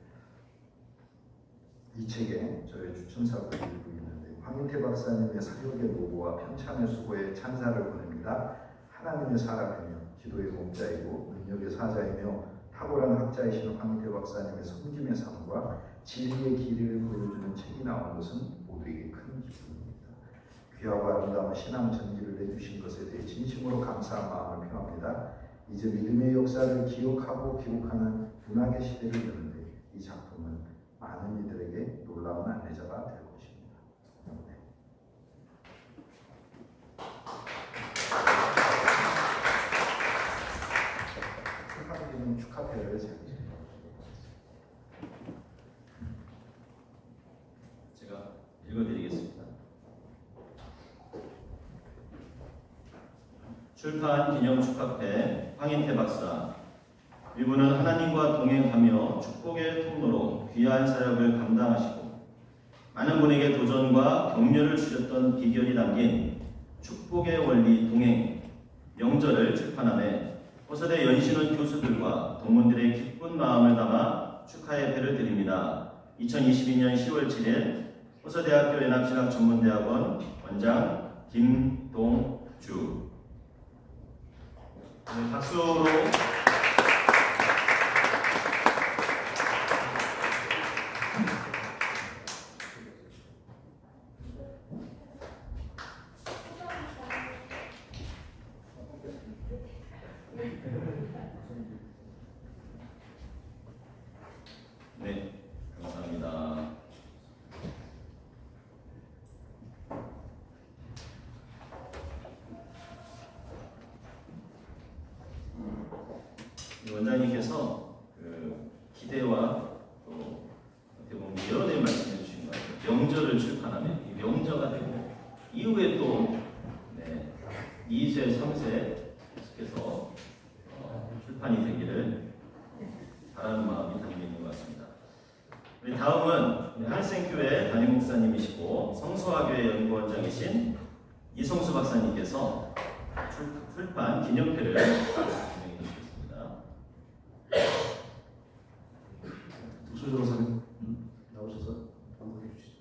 이 책에 저의 추천사를 읽고 있는데, 황인태 박사님의 사역의 노고와 편찬의 수고에 찬사를 보냅니다. 하나님의 사람이며 기도의 목자이고 능력의 사자이며 탁월한 학자이신 황인태 박사님의 섬김의 삶과 진리의 길을 보여주는 책이 나온 것은 모두에게 큰 기쁨입니다. 귀하고 아름다운 신앙 전기를 내주신 것에 대해 진심으로 감사한 마음을 표합니다. 이제 믿음의 역사를 기억하고 기록하는 문학의 시대를 여는데 이 작품은 많은 이들에게 놀라운 안내자가 될 것입니다. 네. 축하드리는 축하패를 제가 읽어드리겠습니다. 출판 기념 축하패 황인태 박사. 이분은 하나님과 동행하며 축복의 통로로 귀한 사역을 감당하시고 많은 분에게 도전과 격려를 주셨던 비결이 담긴 축복의 원리 동행 명절을 출판함에 호서대 연신원 교수들과 동문들의 기쁜 마음을 담아 축하의 배를 드립니다. 2022년 10월 7일 호서대학교 연합신학 전문대학원 원장 김동주. 네, 박수로 네, 감사합니다. 원장님께서 그 기대와 또 어떻게 보면 여러 말씀해 주신 것 같아요. 명절을 출판하면 이 명저가 되고 이후에 또 2세, 3세 계속해서 출판이 되기를 바라는 마음이 담겨 있는 것 같습니다. 우리 다음은 한생교회 담임 목사님이시고 성소화교회 연구원장이신 이성수 박사님께서 출판 기념회를 진행해 주시겠습니다. 수 변호사님 나오셔서 방문해 주시죠.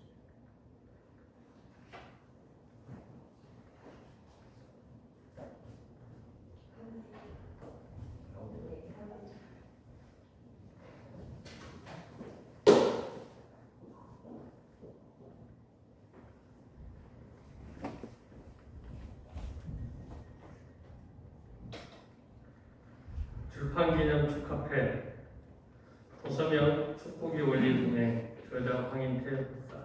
출판기념 축하패 호서명 축복의 원리 동행 저자 황인태 목사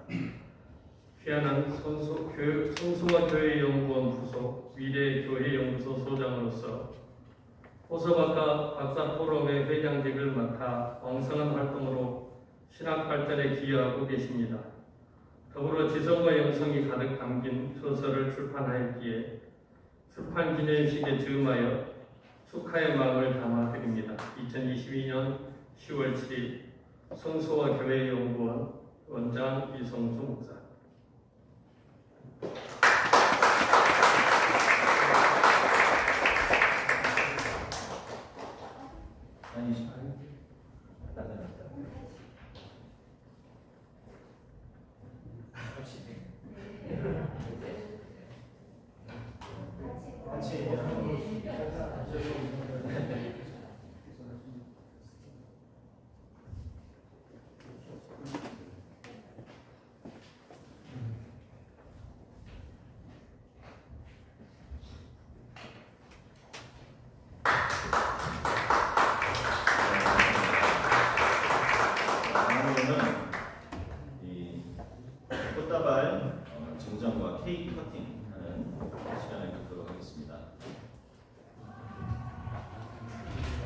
귀하는 성수와 교회연구원 부속 미래교회연구소 소장으로서 호서박사 박사 포럼의 회장직을 맡아 왕성한 활동으로 신학 발전에 기여하고 계십니다. 더불어 지성과 영성이 가득 담긴 소설을 출판하였기에 출판 기념식에 즈음하여 축하의 마음을 담아드립니다. 2022년 10월 7일 성소와 교회연구원 원장 이성수 목사. 정장과 케이크 커팅하는 시간을 갖도록 하겠습니다.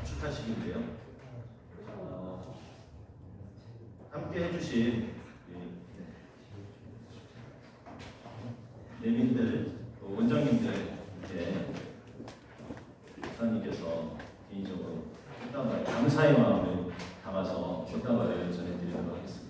축하식인데요. 함께 해주신 내민들, 또 원장님들, 목사님께서 개인적으로 꽃다발 감사의 마음을 담아서 꽃다발을 전해드리도록 하겠습니다.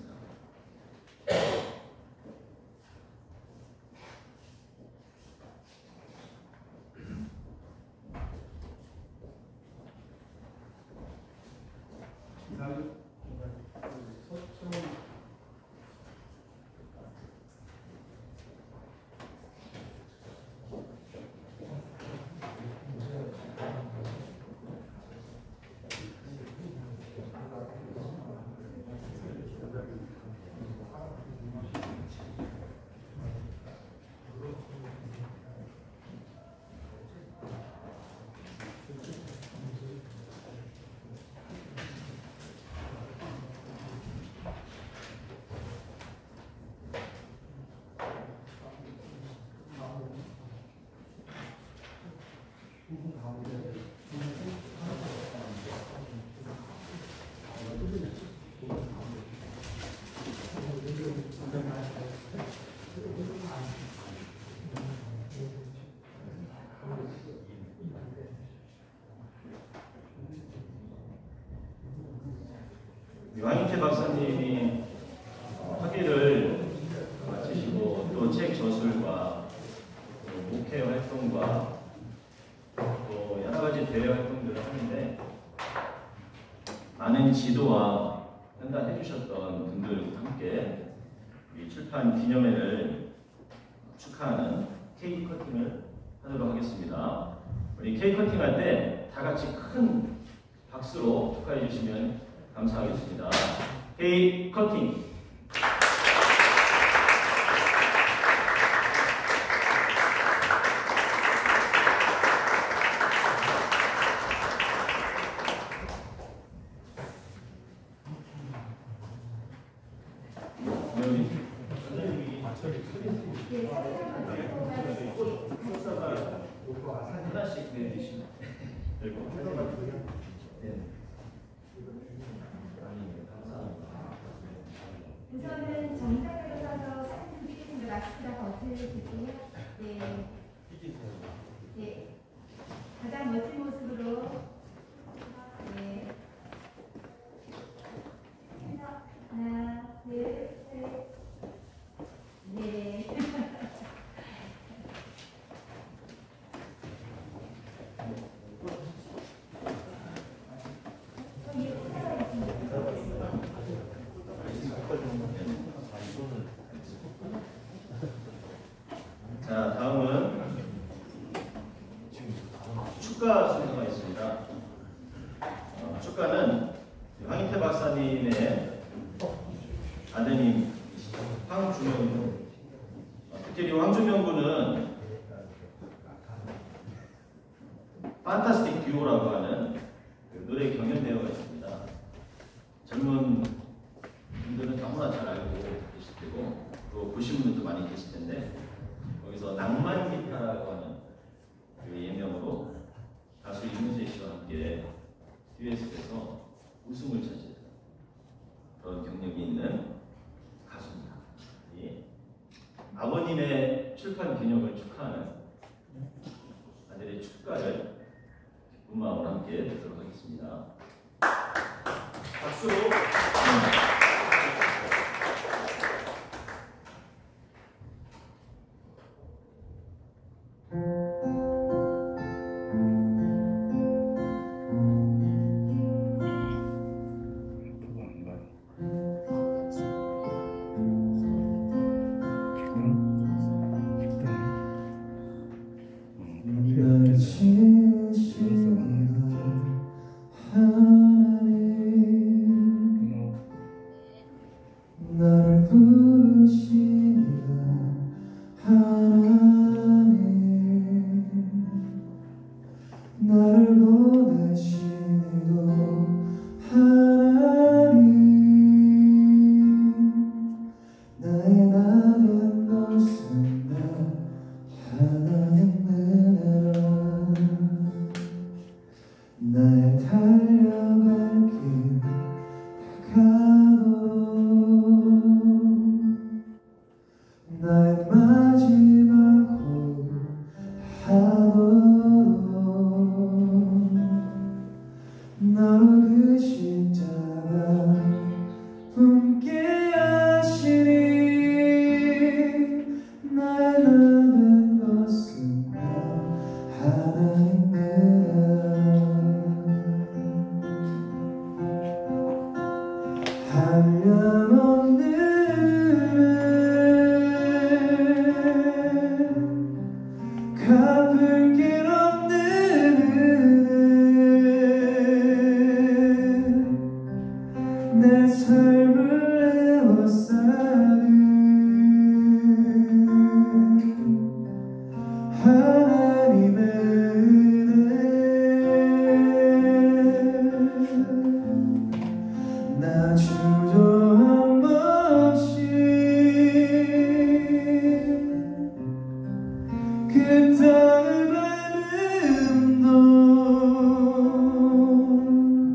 황인태 박사님이 학위를 해주셨던 분들과 함께 이 출판 기념회를 축하하는 케이크 커팅을 하도록 하겠습니다. 우리 케이크 커팅 할 때 다 같이 큰 박수로 축하해 주시면 감사하겠습니다. 케이크 커팅. 하나씩 내주시면 되고. 우선은 정상으로 서서 사진 찍는 마스크가 버튼해주세요. 네. 네. 가장 멋진 모습으로. 네. 하나, 둘, 셋. 네. 자, 다음은 축가 순서가 있습니다. 축가는 황인태 박사님의 아드님 황준영 군. 특히 이 황준영 군은 판타스틱 듀오라고 하는 그 노래 경연대회가 있습니다. 젊은 분들은 너무나 잘 알고 계실 테고 또 보신 분들도 많이 계실 텐데 거기서 낭만 기타라고 하는 그 예명으로 가수 이문세 씨와 함께 듀엣에서 우승을 차지했던 그런 경력이 있는 가수입니다. 예. 아버님의 출판 기념을 축하하는 아들의 축가를 기쁜 마음으로 함께 듣도록 하겠습니다. 박수로.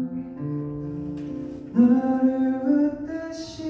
나를 웃듯이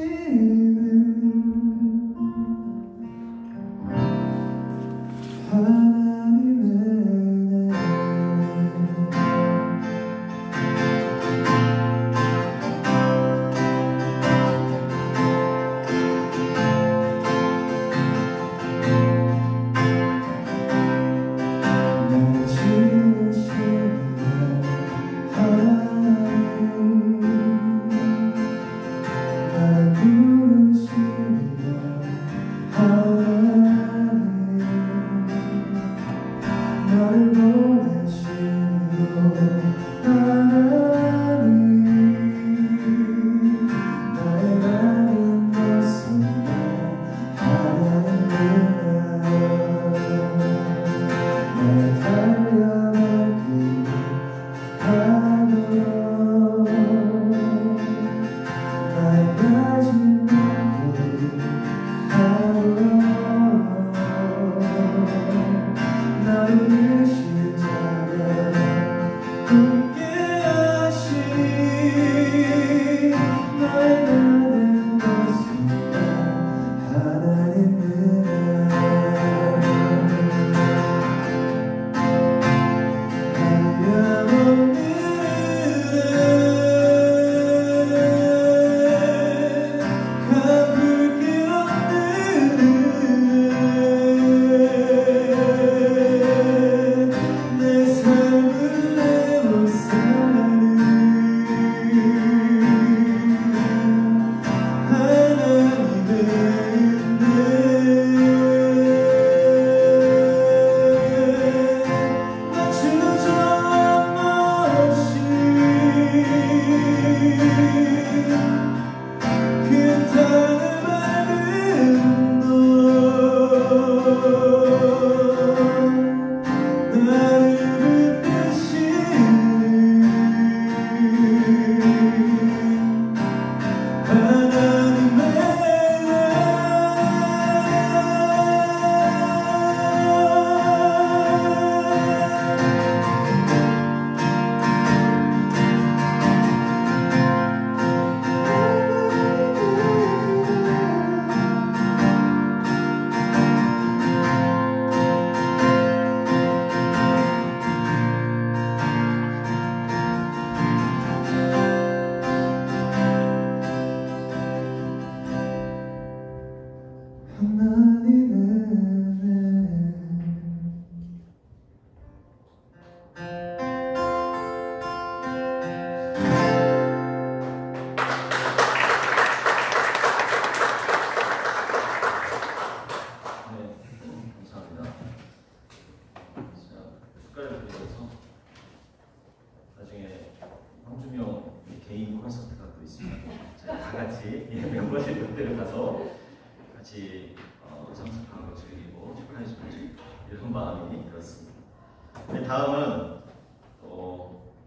다음은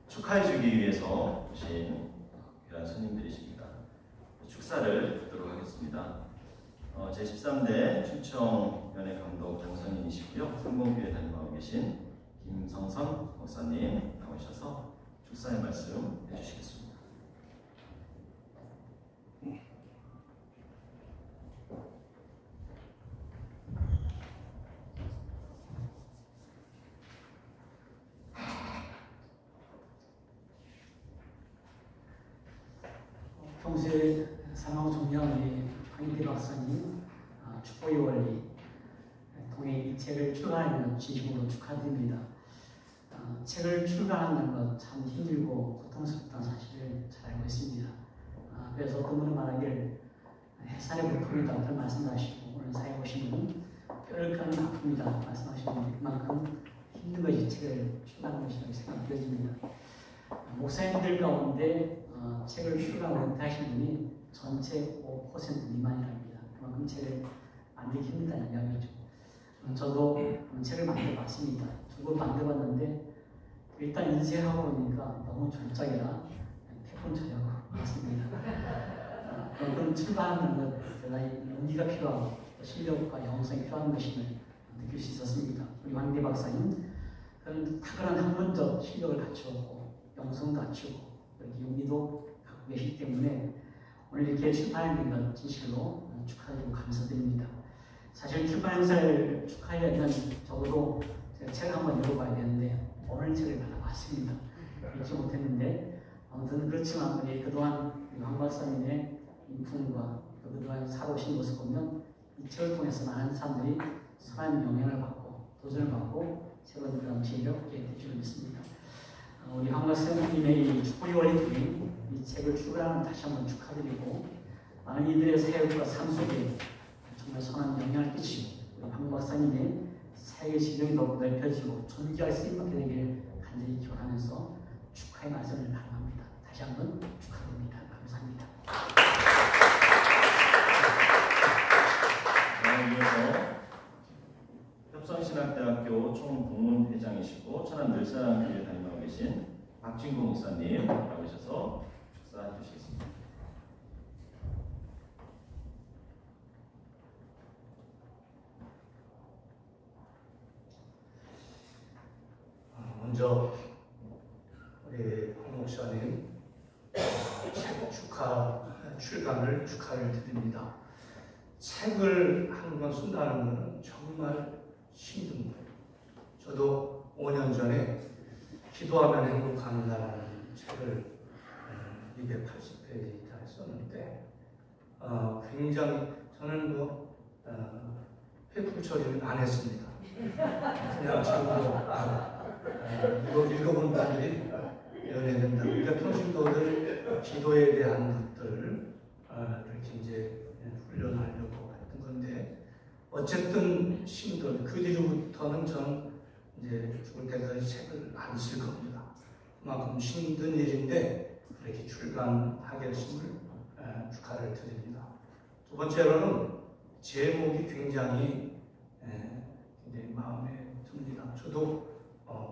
축하해주기 위해서 오신 귀한 손님들이십니다. 축사를 듣도록 하겠습니다. 제13대 충청연예 감독 장선인이시고요. 성공교회 다니고 계신 김성선 목사님 나오셔서 축사의 말씀 해주시겠습니다. 평소에 사랑하고 존경하는 황인태 박사님, 축복의 원리 통해 이 책을 출간하는 것 진심으로 축하드립니다. 책을 출간하는 것 참 힘들고 고통스럽다는 사실을 잘 알고 있습니다. 그래서 그분은 말하길 햇살의 고통이다 그런 말씀하시고 오늘 사회 오신 분은 뼈를 까는 아픔이다 말씀하시는 그만큼 힘든 것이 책을 출간하는 것이라고 생각되어집니다. 목사님들 가운데 책을 출간하고 은퇴하신 분이 전체 5% 미만이랍니다. 그만큼 책을 만들기 힘들다는 이야기죠. 저도 책을 만들어봤습니다. 2권 만들어봤는데 일단 인쇄하고 보니까 너무 졸작이라 태풍 처리하고 그렇습니다. 그런 출간하는 것 대단히 용기가 필요하고 실력과 영성이 필요한 것임을 느낄 수 있었습니다. 우리 황대 박사님 그런 탁월한 학문적 실력을 갖추었고 영성도 갖추고 이렇게 용기도 갖고 계시기 때문에 오늘 이렇게 출판하는 것 진실로 축하드리고 감사드립니다. 사실 출판 행사를 축하하려면 적어도 제가 책을 한번 읽어봐야 되는데 오늘 책을 받아봤습니다. 읽지 못했는데 아무튼 그렇지만 우리 그동안 황 박사님의 인품과 그동안 살아오신 모습 보면 이 책을 통해서 많은 사람들이 선한 영향을 받고 도전을 받고 새로운 그런 지혜를 얻게 될 줄 믿습니다. 우리 황 박사님의 이 축복의 원리 통해 이 책을 출간하는 다시 한번 축하드리고 많은 이들의 사역과 삶 속에 정말 선한 영향을 끼치고 우리 박 박사님의 사역의 지경이 더욱 넓혀지고 존귀할 수 있게 되길 간절히 기원하면서 축하의 말씀을 바랍니다. 다시 한번 축하드립니다. 감사합니다. 이어서 협성신학대학교 총동문회장이시고 천안늘사랑교회 담임하고 계신 박진구 목사님 나오셔서 축사해 주시겠습니다. 먼저 우리 홍 목사님 책 출간을 축하를 드립니다. 책을 한 권 쓴다는 것은 정말 힘든 거예요. 저도 5년 전에 기도하면 행복합니다라는 책을 280페이지 다 썼는데 굉장히 저는 회풀 처리는 안 했습니다. 그냥 책으로 읽어본 분들이 연애된다. 우리가 평신도들 기도에 대한 것들을 이렇게 이제 훈련하려고 했던 건데 어쨌든 힘들어요. 그 뒤로부터는 저는 이제 죽을 때까지 책을 안 쓸 겁니다. 그만큼 힘든 일인데 이렇게 출간하게 됐음을 축하를 드립니다. 두 번째로는 제목이 굉장히 마음에 듭니다. 저도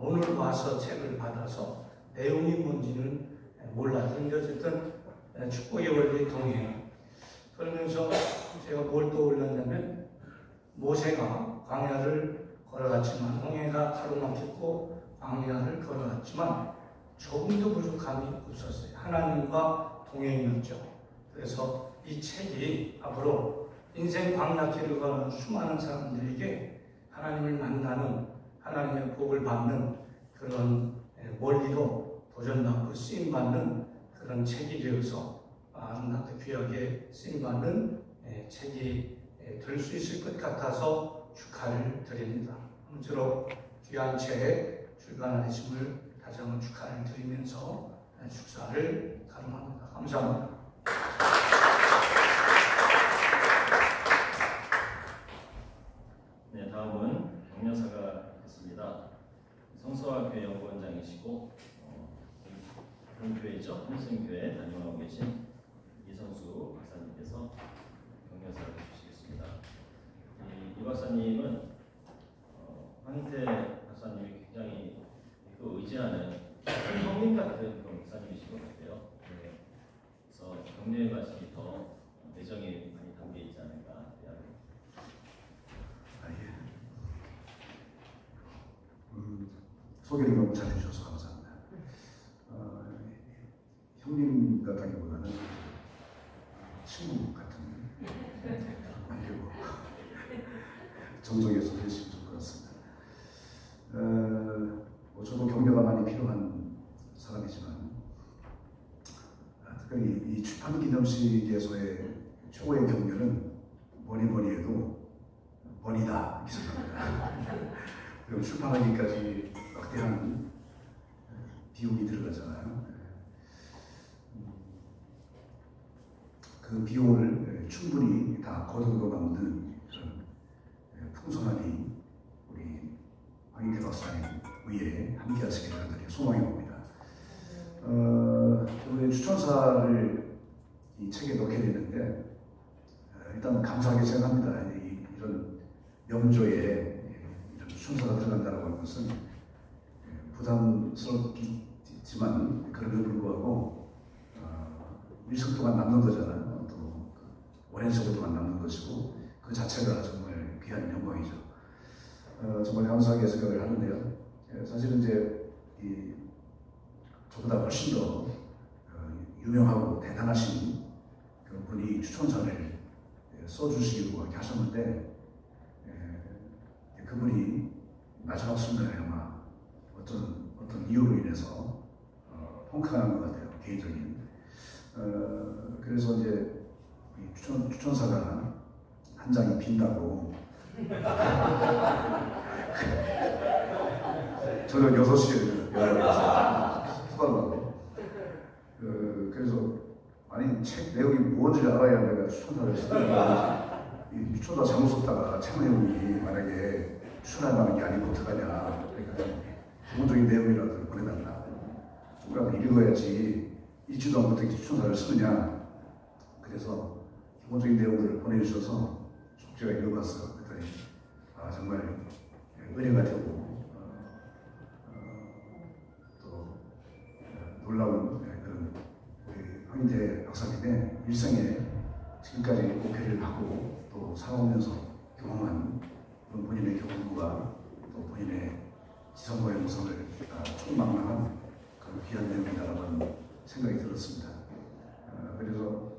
오늘 와서 책을 받아서 내용이 뭔지는 몰랐는데 어쨌든 축복의 원리 동행 그러면서 제가 뭘 떠올렸냐면 모세가 광야를 걸어갔지만 홍해가 가로막혔고 광야를 걸어갔지만 조금도 부족함이 없었어요. 하나님과 동행이었죠. 그래서 이 책이 앞으로 인생 광야길을 가는 수많은 사람들에게 하나님을 만나는 하나님의 복을 받는 그런 원리로 도전받고 쓰임받는 그런 책이 되어서 아름답게 귀하게 쓰임받는 책이 될 수 있을 것 같아서 축하를 드립니다. 아무쪼록 귀한 책 출간하심을 다시 한번 축하를 드리면서 축사를 가름합니다. 감사합니다. 네, 다음은 격려사가 있습니다. 성서학교회 연구원장이시고 교회죠. 한승교회 담임하고 계신 이성수 박사님께서 격려사를 주시겠습니다. 이 박사님은 황인태 박사님이 굉장히 의지하는 형님 같은 그런 목사님이신 것 같아요. 네. 그래서 격려의 말씀이 더 내정이 많이 담겨 있지 않을까. 소개를 너무 잘해주셔서 감사합니다. 형님 같다기보다는 친구 같은 관계고 정정해서 해주시면 좋을 것 같습니다. 저도 격려가 많이 필요한 사람이지만 특별히 이 출판 기념식에서의 최고의 격려는 뭐니 해도 번이다 이렇게 생각합니다. 그리고 출판하기까지 막대한 비용이 들어가잖아요. 그 비용을 충분히 다 거두고 남는 그런 풍성하니 우리 황인태 박사님 위에 함께 하시기를 간절히 소망해 봅니다. 우리 추천사를 이 책에 넣게 되는데 일단 감사하게 생각합니다. 이런 명조에 이런 추천사가 들어간다고 하는 것은 부담스럽지만 그럼에도 불구하고 일생 동안 남는 거잖아요. 또 오랜 세월 동안 남는 것이고 그 자체가 정말 귀한 영광이죠. 정말 감사하게 생각을 하는데요. 사실은 이제 저보다 훨씬 더 유명하고 대단하신 그 분이 추천사를 써주시기로 이렇게 하셨는데 그분이 마지막 순간에 아마 어떤 이유로 인해서 펑크한 것 같아요. 개인적인. 그래서 이제 이 추천사가 한 장이 빈다고 저녁 6시에 연락을 해서 수고하고 그래서 아니 책 내용이 뭔지 알아야 내가 추천사를 쓰는 거지. 이 추천사 잘못 썼다가 책 내용이 만약에 추천할 만한 게 아니고 어떡하냐. 그러니까 기본적인 내용이라도 보내달라. 우리가 읽어야지 읽지도 않고 어떻게 추천사를 쓰느냐. 그래서 기본적인 내용들을 보내주셔서 속죄가 읽어봤어요. 그랬더니 정말 은혜가 되고 또 놀라운 그런 우리 황인태 박사님의 일생에 지금까지 목회를 하고 또 살아오면서 경험한 그런 본인의 경험과 또 본인의 지성과 영성을 총망라한 그런 귀한 내용이다라는 생각이 들었습니다. 그래서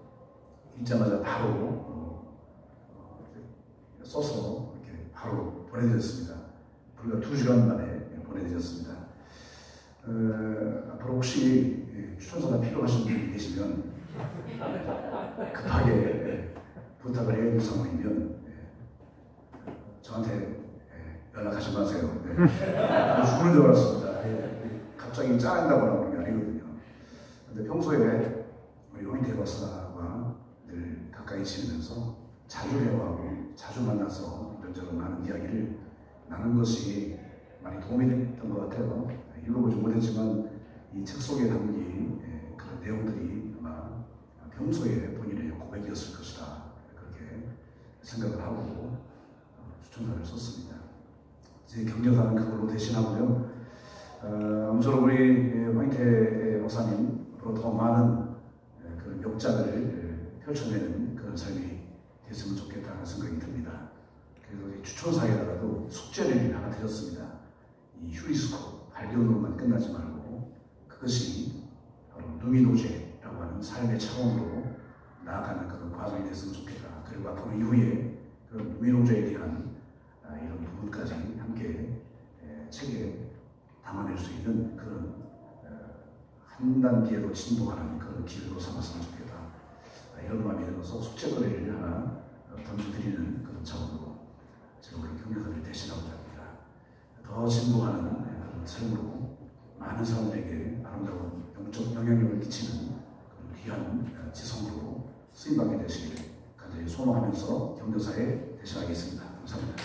읽자마자 바로 써서 이렇게 바로 보내드렸습니다. 불과 2시간 만에 보내드렸습니다. 앞으로 혹시 추천사가 필요하신 분이 계시면 급하게 부탁을 해야 될 상황이면 저한테 연락하지 마세요. 죽는 줄 알았습니다. 갑자기 짜낸다고 나오는 게 아니거든요. 근데 평소에 우리 황인태 박사와 늘 가까이 지내면서 자주 대화하고 자주 만나서 이런저런 많은 이야기를 나눈 것이 많이 도움이 됐던 것 같아요. 읽어보지 못했지만 이 책 속에 담긴 그런 내용들이 아마 평소에 본인의 고백이었을 것이다. 그렇게 생각을 하고 추천사를 썼습니다. 제 격려사는 그걸로 대신하고요. 아무쪼록 우리 황인태 목사님 앞으로 더 많은 그런 역작을 펼쳐내는 그런 삶이 됐으면 좋겠다는 생각이 듭니다. 그래서 이 추천사에다가도 숙제를 하나 드렸습니다. 이 휴리스코 발견으로만 끝나지 말고 그것이 바로 누미노제라고 하는 삶의 차원으로 나아가는 그런 과정이 됐으면 좋겠다. 그리고 앞으로 이후에 그런 누미노제에 대한 이런 부분까지 함께 책에 담아낼 수 있는 그런 한 단계로 진보하는 그런 길로 삼았으면 좋겠다. 이런 마음이 들어서 숙제거리를 하나 던져드리는 그런 차원으로 제가 우리 격려사를 대신하고자 합니다. 더 진보하는 그런 삶으로 많은 사람들에게 아름다운 영적 영향력을 끼치는 그런 귀한 지성으로 쓰임받게 되시길 간절히 소망하면서 격려사에 대신하겠습니다. 감사합니다.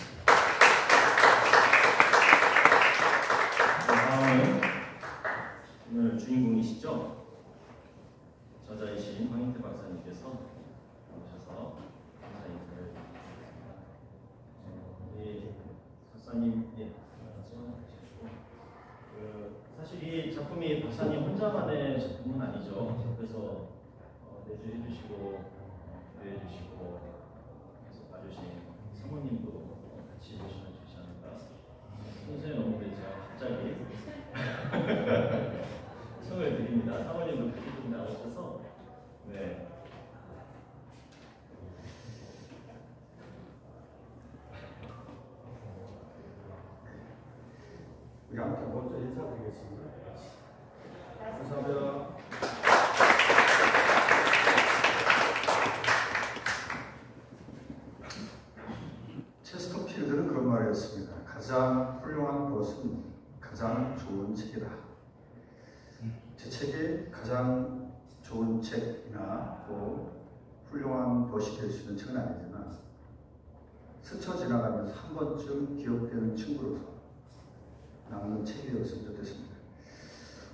다음은 오늘 주인공이시죠? 저자이신 황인태 박사님께서 나오셔서 감사 인사를 이 박사님 사실 이 작품이 박사님 혼자만의 작품은 아니죠. 그래서 내주해 주시고 기도해 주시고 계속 봐주신 사모님도 같이 모시면 좋지 않을까. 순서에 넘는데 제가 갑자기 청을 드립니다. 사모님도 같이 좀 나오셔서 네. 우리 함께 먼저 인사드리겠습니다. 감사합니다. 체스터필드는 그런 말을 했습니다. 가장 훌륭한 것은 가장 좋은 책이다. 제 책이 가장 좋은 책이나 또 훌륭한 것이 될 수 있는 책은 아니지만 스쳐 지나가면서 한 번쯤 기억되는 친구로서 남는 책이었으면 좋겠습니다.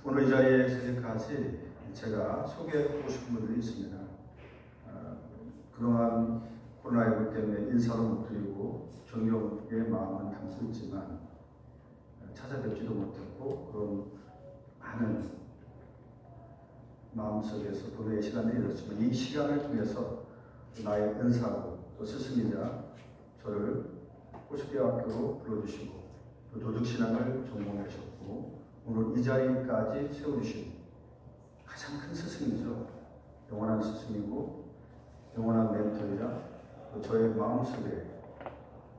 오늘 이 자리에 있을까지 제가 소개하고 싶은 분들이 있습니다. 그동안 코로나19 때문에 인사도 못 드리고 존경의 마음은 담고 있지만 찾아뵙지도 못했고 그런 많은 마음속에서 보내의 시간을 잃었지만 이 시간을 통해서 나의 은사고 또 스승이자 저를 호수대학교로 불러주시고 또 도둑신앙을 전공하셨고 오늘 이 자리까지 세워주신 가장 큰 스승이죠. 영원한 스승이고 영원한 멘토이자 또 저의 마음속에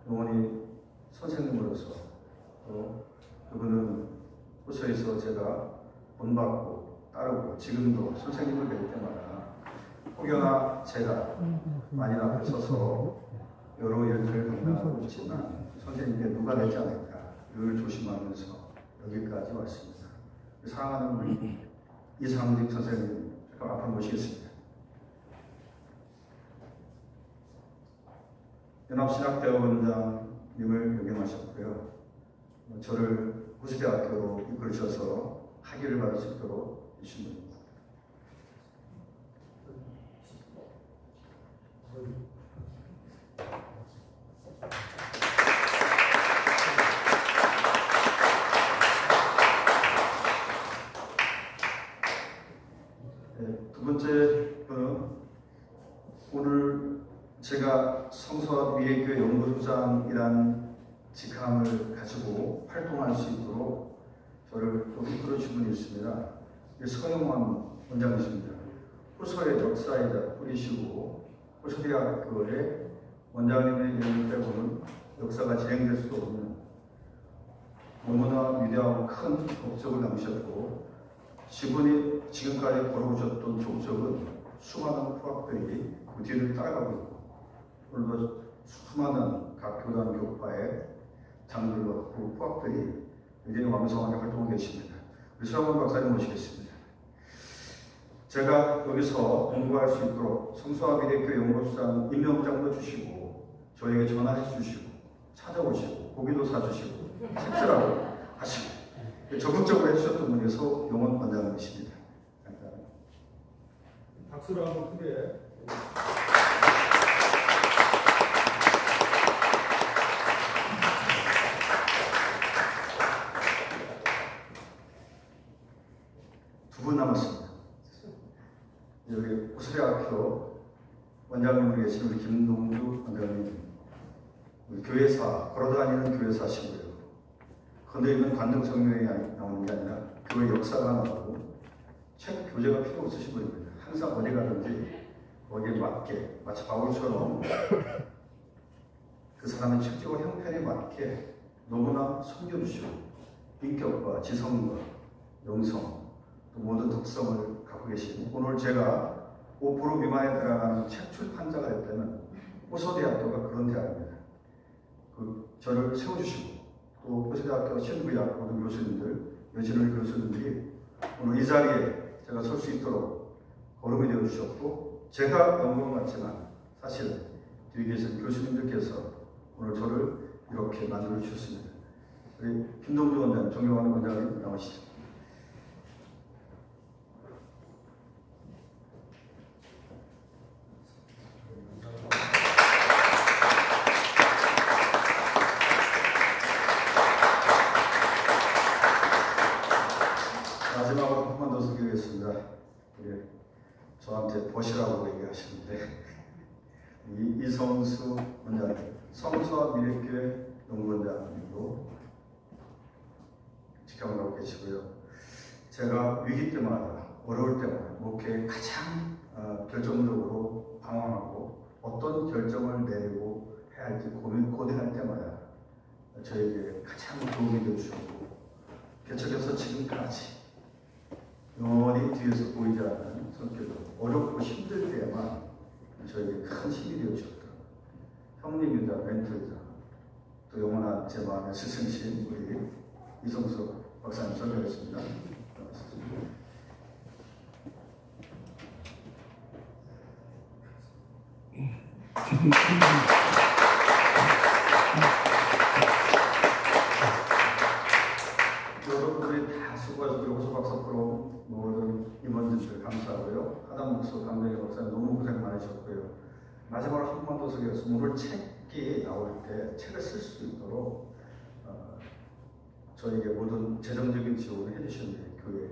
영원히 선생님으로서 또 그분은 호수에서 제가 본받고 따르고 지금도 선생님을 뵐 때마다 혹여나 제가 만인 앞에 서서 여러 일들을 감당하고 있지만 선생님께 누가 되지 않을까 늘 조심하면서 여기까지 왔습니다. 사랑하는 우리 이상직 선생님 잠깐 앞으로 모시겠습니다. 연합신학대학원장님을 역임하셨고요. 저를 호주대학교로 이끌으셔서 학위를 받을 수 있도록 해주신 분입니다. 두 번째 분은 오늘 제가 성서와 미래교회 연구소장이라는 직함을 가지고 활동할 수 있도록 저를 또 이끌어 주신 분이 있습니다. 서영환 원장이십니다. 호서의 역사에다 뿌리시고 호서대학교의 원장님의 이름을 빼고는 역사가 진행될 수 없는 너무나 위대하고 큰 업적을 남기셨고 지분이 지금까지 걸어오셨던 족적은 수많은 후학들이 그 뒤를 따라가고 있고 오늘도 수많은 각 교단 교파의 장들과 후학들이 굉장히 왕성하게 활동하고 계십니다. 우리 서영원 박사님 모시겠습니다. 제가 여기서 공부할 수 있도록 성서와 미래교회 연구소장 임명장도 주시고 저에게 전화해 주시고 찾아오시고 고기도 사주시고 책쓰라고 하시고 적극적으로 해주셨던 분이 서영원 원장님이십니다. 박수로 한번 크게. 두 분 남았습니다. 여기 호수대학교 원장님으로 계신 우리 김동주 원장님, 우리 교회사 걸어다니는 교회사시고요. 건드리는 관등 성명이 나오는 게 아니라 교회 역사가 나오고 책 교재가 필요 없으신 분입니다. 항상 어디 가든지 거기에 맞게 마치 바울처럼 그 사람의 책적인 형편에 맞게 너무나 섬겨주시고 인격과 지성과 영성 또 모든 특성을 갖고 계신 오늘 제가 5% 미만에 들어가는 책 출판자가 됐다면 호서대학교가 그런 대학입니다. 저를 세워주시고 또 호서대학교 신부야 모든 교수님들 여진을 교수님들이 오늘 이 자리에 제가 설 수 있도록 거름이 되어 주셨고 제가 영광 같지만 사실 뒤에 계신 교수님들께서 오늘 저를 이렇게 만들어 주셨습니다. 우리 김동주 원장님, 존경하는 원장님 나오시죠. 마지막으로 한 번 더 소개하겠습니다. 저한테 보시라고 얘기하시는데 이성수 원장님, 성서와 미래교회 연구원장님도 직함을 갖고 계시고요. 제가 위기 때마다 어려울 때마다 목회에 가장 결정적으로 방황하고 어떤 결정을 내리고 해야 할지 고민할 때마다 저에게 가장 도움이 되어주셨고 개척해서 지금까지 영원히 뒤에서 보이지 않는 성격으로 어렵고 힘들 때에만 저에게 큰 힘이 되어주셨다. 형님이자 멘토이자 또 영원한 제 마음의 스승이신 우리 이성수 박사님 설명했습니다. 여러분들이 다 수고하시고 호서 박사 프로 모든 임원진들 감사하고요. 하단 목소 강정희 박사님 너무 고생 많으셨고요. 마지막으로 한 번 더 소개했습니다. 오늘 책이 나올 때 책을 쓸 수 있도록 저에게 모든 재정적인 지원을 해주시는 교회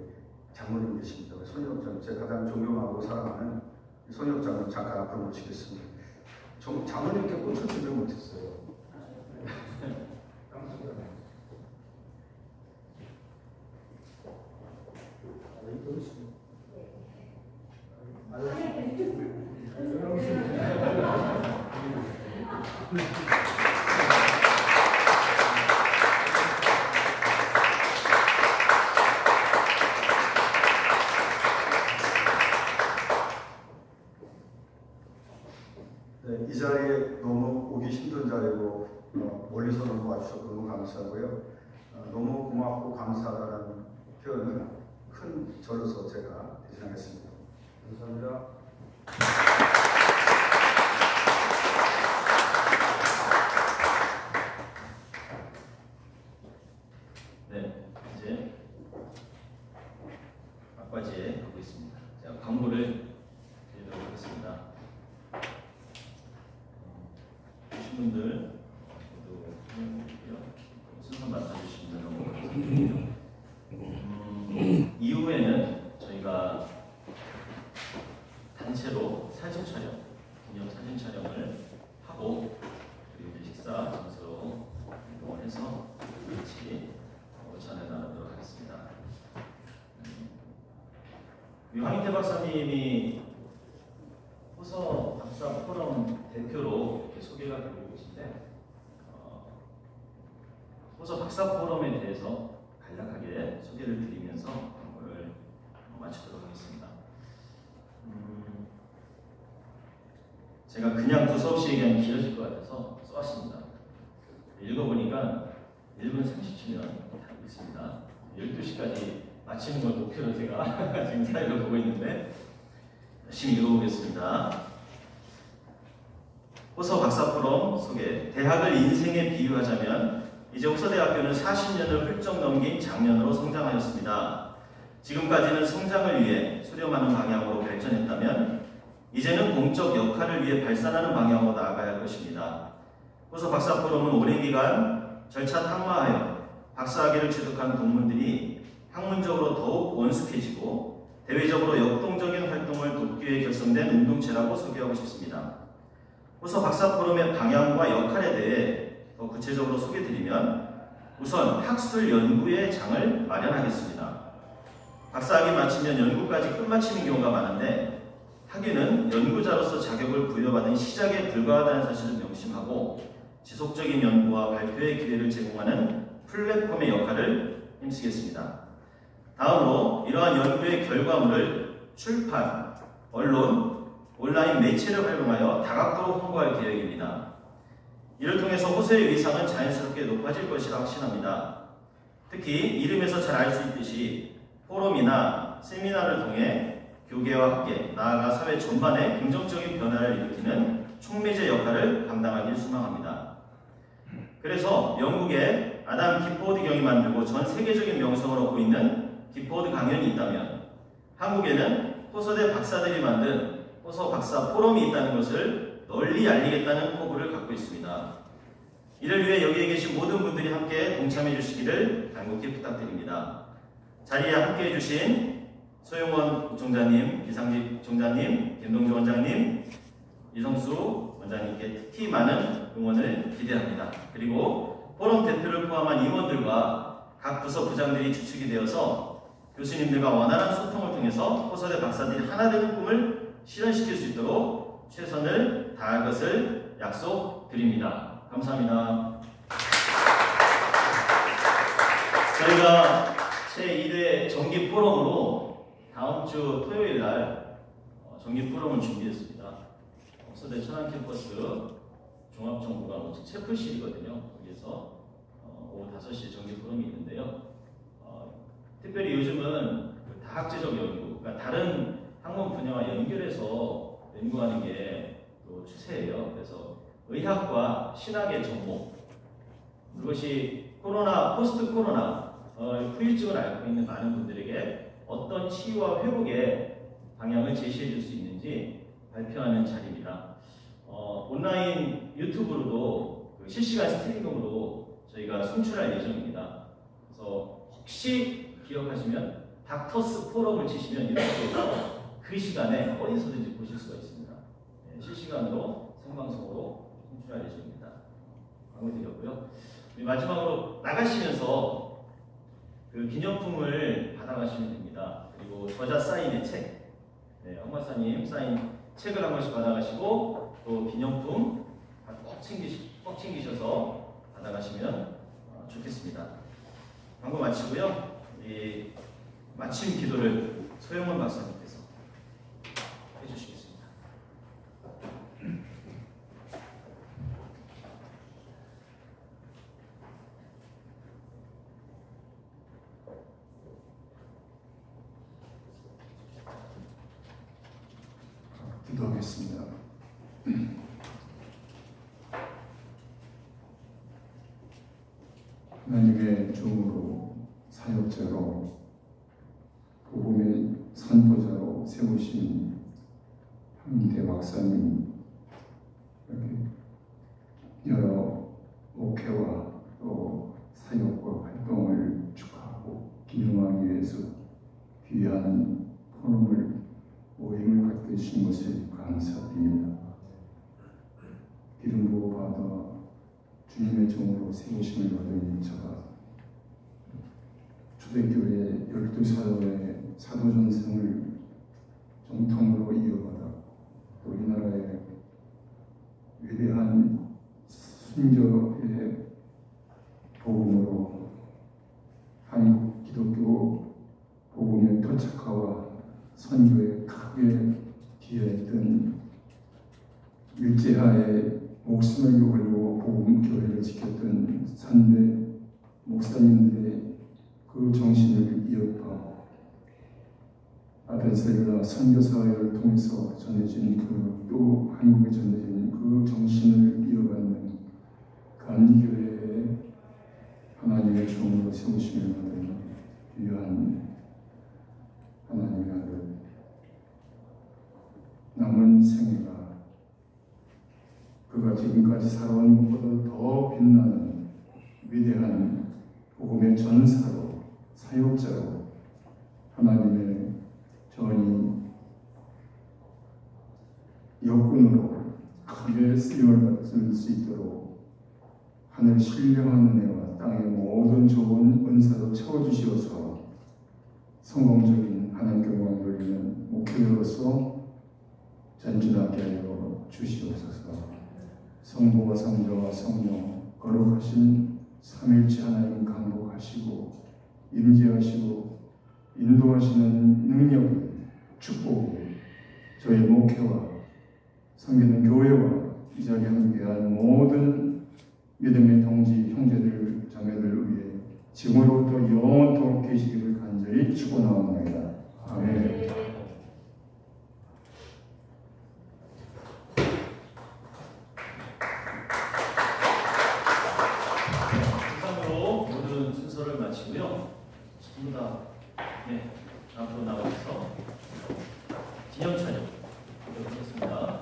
장로님 계십니다. 손혁장, 제가 가장 존경하고 사랑하는 손혁장님 잠깐 앞으로 모시겠습니다. 장로님께 꽃을 준비 못했어요. 네, 이 자리에 너무 오기 힘든 자리고 멀리서 너무 와주셔서 너무 감사하고요. 너무 고맙고 감사하다는 표현을 큰 절로서 제가 대신하겠습니다. 감사합니다. 오신 분들 모두 환영드리고요. 순서 맡아주시면 너무 감사드리고요. 이후에는 저희가 단체로 사진 촬영, 기념 사진 촬영을 하고 그리고 식사 장소로 이동을 해서 같이 전해 나누도록 하겠습니다. 황인태 박사님이 호서 박사 포럼 대표로 이렇게 소개가 되고 계신데 호서 박사 포럼에 대해서 간략하게 소개를 드리면서 오늘 마치도록 하겠습니다. 제가 그냥 두서 없이 얘기하면 길어질 것 같아서 써왔습니다. 읽어보니까 1분 30초면 다 있습니다. 12시까지 마치는 걸 목표로 제가 지금 사회를 보고 있는데 열심히 읽어보겠습니다. 호서 박사 포럼 소개. 대학을 인생에 비유하자면 이제 호서대학교는 40년을 훌쩍 넘긴 장년으로 성장하였습니다. 지금까지는 성장을 위해 수렴하는 방향으로 발전했다면 이제는 공적 역할을 위해 발산하는 방향으로 나아가야 할 것입니다. 호서 박사 포럼은 오랜 기간 절차 탁마하여 박사학위를 취득한 동문들이 학문적으로 더욱 원숙해지고 대외적으로 역동적인 활동을 돕기 위해 결성된 운동체라고 소개하고 싶습니다. 호서 박사 포럼의 방향과 역할에 대해 더 구체적으로 소개드리면 우선 학술 연구의 장을 마련하겠습니다. 박사학위 마치면 연구까지 끝마치는 경우가 많은데 학위는 연구자로서 자격을 부여받은 시작에 불과하다는 사실을 명심하고 지속적인 연구와 발표의 기회를 제공하는 플랫폼의 역할을 힘쓰겠습니다. 다음으로 이러한 연구의 결과물을 출판, 언론, 온라인 매체를 활용하여 다각도로 홍보할 계획입니다. 이를 통해서 호서의 위상은 자연스럽게 높아질 것이라 확신합니다. 특히 이름에서 잘 알 수 있듯이 포럼이나 세미나를 통해 교계와 학계, 나아가 사회 전반에 긍정적인 변화를 일으키는 촉매제 역할을 감당하길 소망합니다. 그래서 영국의 아담 기포드 경이 만들고 전 세계적인 명성을 얻고 있는 기포드 강연이 있다면 한국에는 호서대 박사들이 만든 호서 박사 포럼이 있다는 것을 널리 알리겠다는 포부를 갖고 있습니다. 이를 위해 여기에 계신 모든 분들이 함께 동참해 주시기를 간곡히 부탁드립니다. 자리에 함께 해주신 소영원 국정자님, 이상직 총장님, 김동주 원장님, 이성수 원장님께 특히 많은 응원을 기대합니다. 그리고 포럼 대표를 포함한 임원들과 각 부서 부장들이 주축이 되어서 교수님들과 원활한 소통을 통해서 호서대 박사들이 하나 되는 꿈을 실현시킬 수 있도록 최선을 다할 것을 약속드립니다. 감사합니다. 저희가 제2대 정기 포럼으로 다음 주 토요일 날 정기 포럼을 준비했습니다. 호서대 천안 캠퍼스 종합정보관 채플실이거든요. 거기에서 오후 5시에 정기 포럼이 있는데요. 특별히 요즘은 다학제적 연구, 그러니까 다른 학문 분야와 연결해서 연구하는 게 또 추세예요. 그래서 의학과 신학의 접목, 그것이 코로나, 포스트 코로나 후유증을 앓고 있는 많은 분들에게 어떤 치유와 회복의 방향을 제시해 줄 수 있는지 발표하는 자리입니다. 온라인 유튜브로도 실시간 스트리밍으로 저희가 송출할 예정입니다. 그래서 혹시 기억하시면 닥터스 포럼을 치시면 유튜브에서 그 시간에 어디서든지 보실 수가 있습니다. 실시간으로 생방송으로 송출할 예정입니다. 광고 드렸고요. 마지막으로 나가시면서 그 기념품을 받아가시면 됩니다. 그리고 저자 사인의 책, 황 박사님 사인 책을 한 권씩 받아가시고 또 기념품 꼭 챙기셔서 받아가시면 좋겠습니다. 광고 마치고요. 이 마침 기도를 소영원 박사님께서 해주시겠습니다. 기도하겠습니다. 하나님의 종으로 사역자로 복음의 선포자로 세우신 황인태 박사님, 이렇게 귀한 포럼을 모임을 갖게 해주신 것에 감사드립니다. 기름 부어 받아 주님의 종으로 세우심을 받은 저가 초대교회 12사도의 사도전승을 정통으로 이어받아 우리나라의 위대한 순교의 복음으로 한국 기독교 복음의 토착화와 선교에 크게 기여했던 일제하에 목숨을 걸고 복음 교회를 지켰던 선배 목사님들의 그 정신을 이어받고 아덴셀라 선교사회를 통해서 전해진 또 한국에 전해진 그 정신을 이어받는 감리교회의 하나님의 종으로 세우심을 받은 귀한 하나님의 아들, 남은 생애가 그가 지금까지 살아온 것보다 더 빛나는 위대한 복음의 전사로, 사역자로 하나님의 전이 역군으로 크게 쓰임을 받을 수 있도록 하늘 신령한 은혜와 땅의 모든 좋은 은사로 채워주시어서 성공적인 하나님 경광을 돌리는 목회자로서 전진하게 하여 주시옵소서. 성부와 성자와 성령 거룩하신 삼일체 하나님 감독하시고 임재하시고 인도하시는 능력이 축복이 저희 목회와 섬기는 교회와 이 자리에 함께한 모든 믿음의 동지 형제들 자매들 위해 지금으로부터 영원토록 계시기를 간절히 축원하옵나이다. 아멘. 이상으로 모든 순서를 마치고요. 전부 다 앞으로 나와서 기념 촬영 하겠습니다.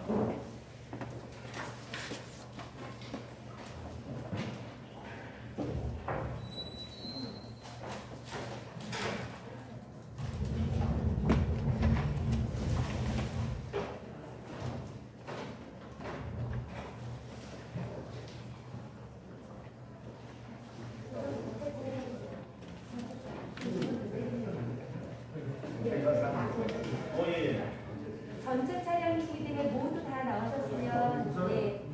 전체 촬영이시기 때문에 모두 다 나오셨으면 네.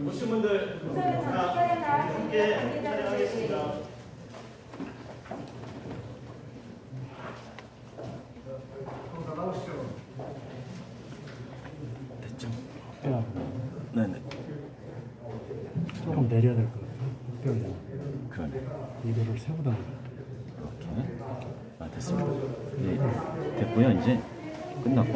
오신 분들 우선은 전체 촬영 함께 나와주시면 촬영하겠습니다. 네네. 조금 내려야 될 것 같아요. 그러네. 이거를 세우다 이렇게. 아, 됐습니다. 네, 됐고요. 이제 끝났고.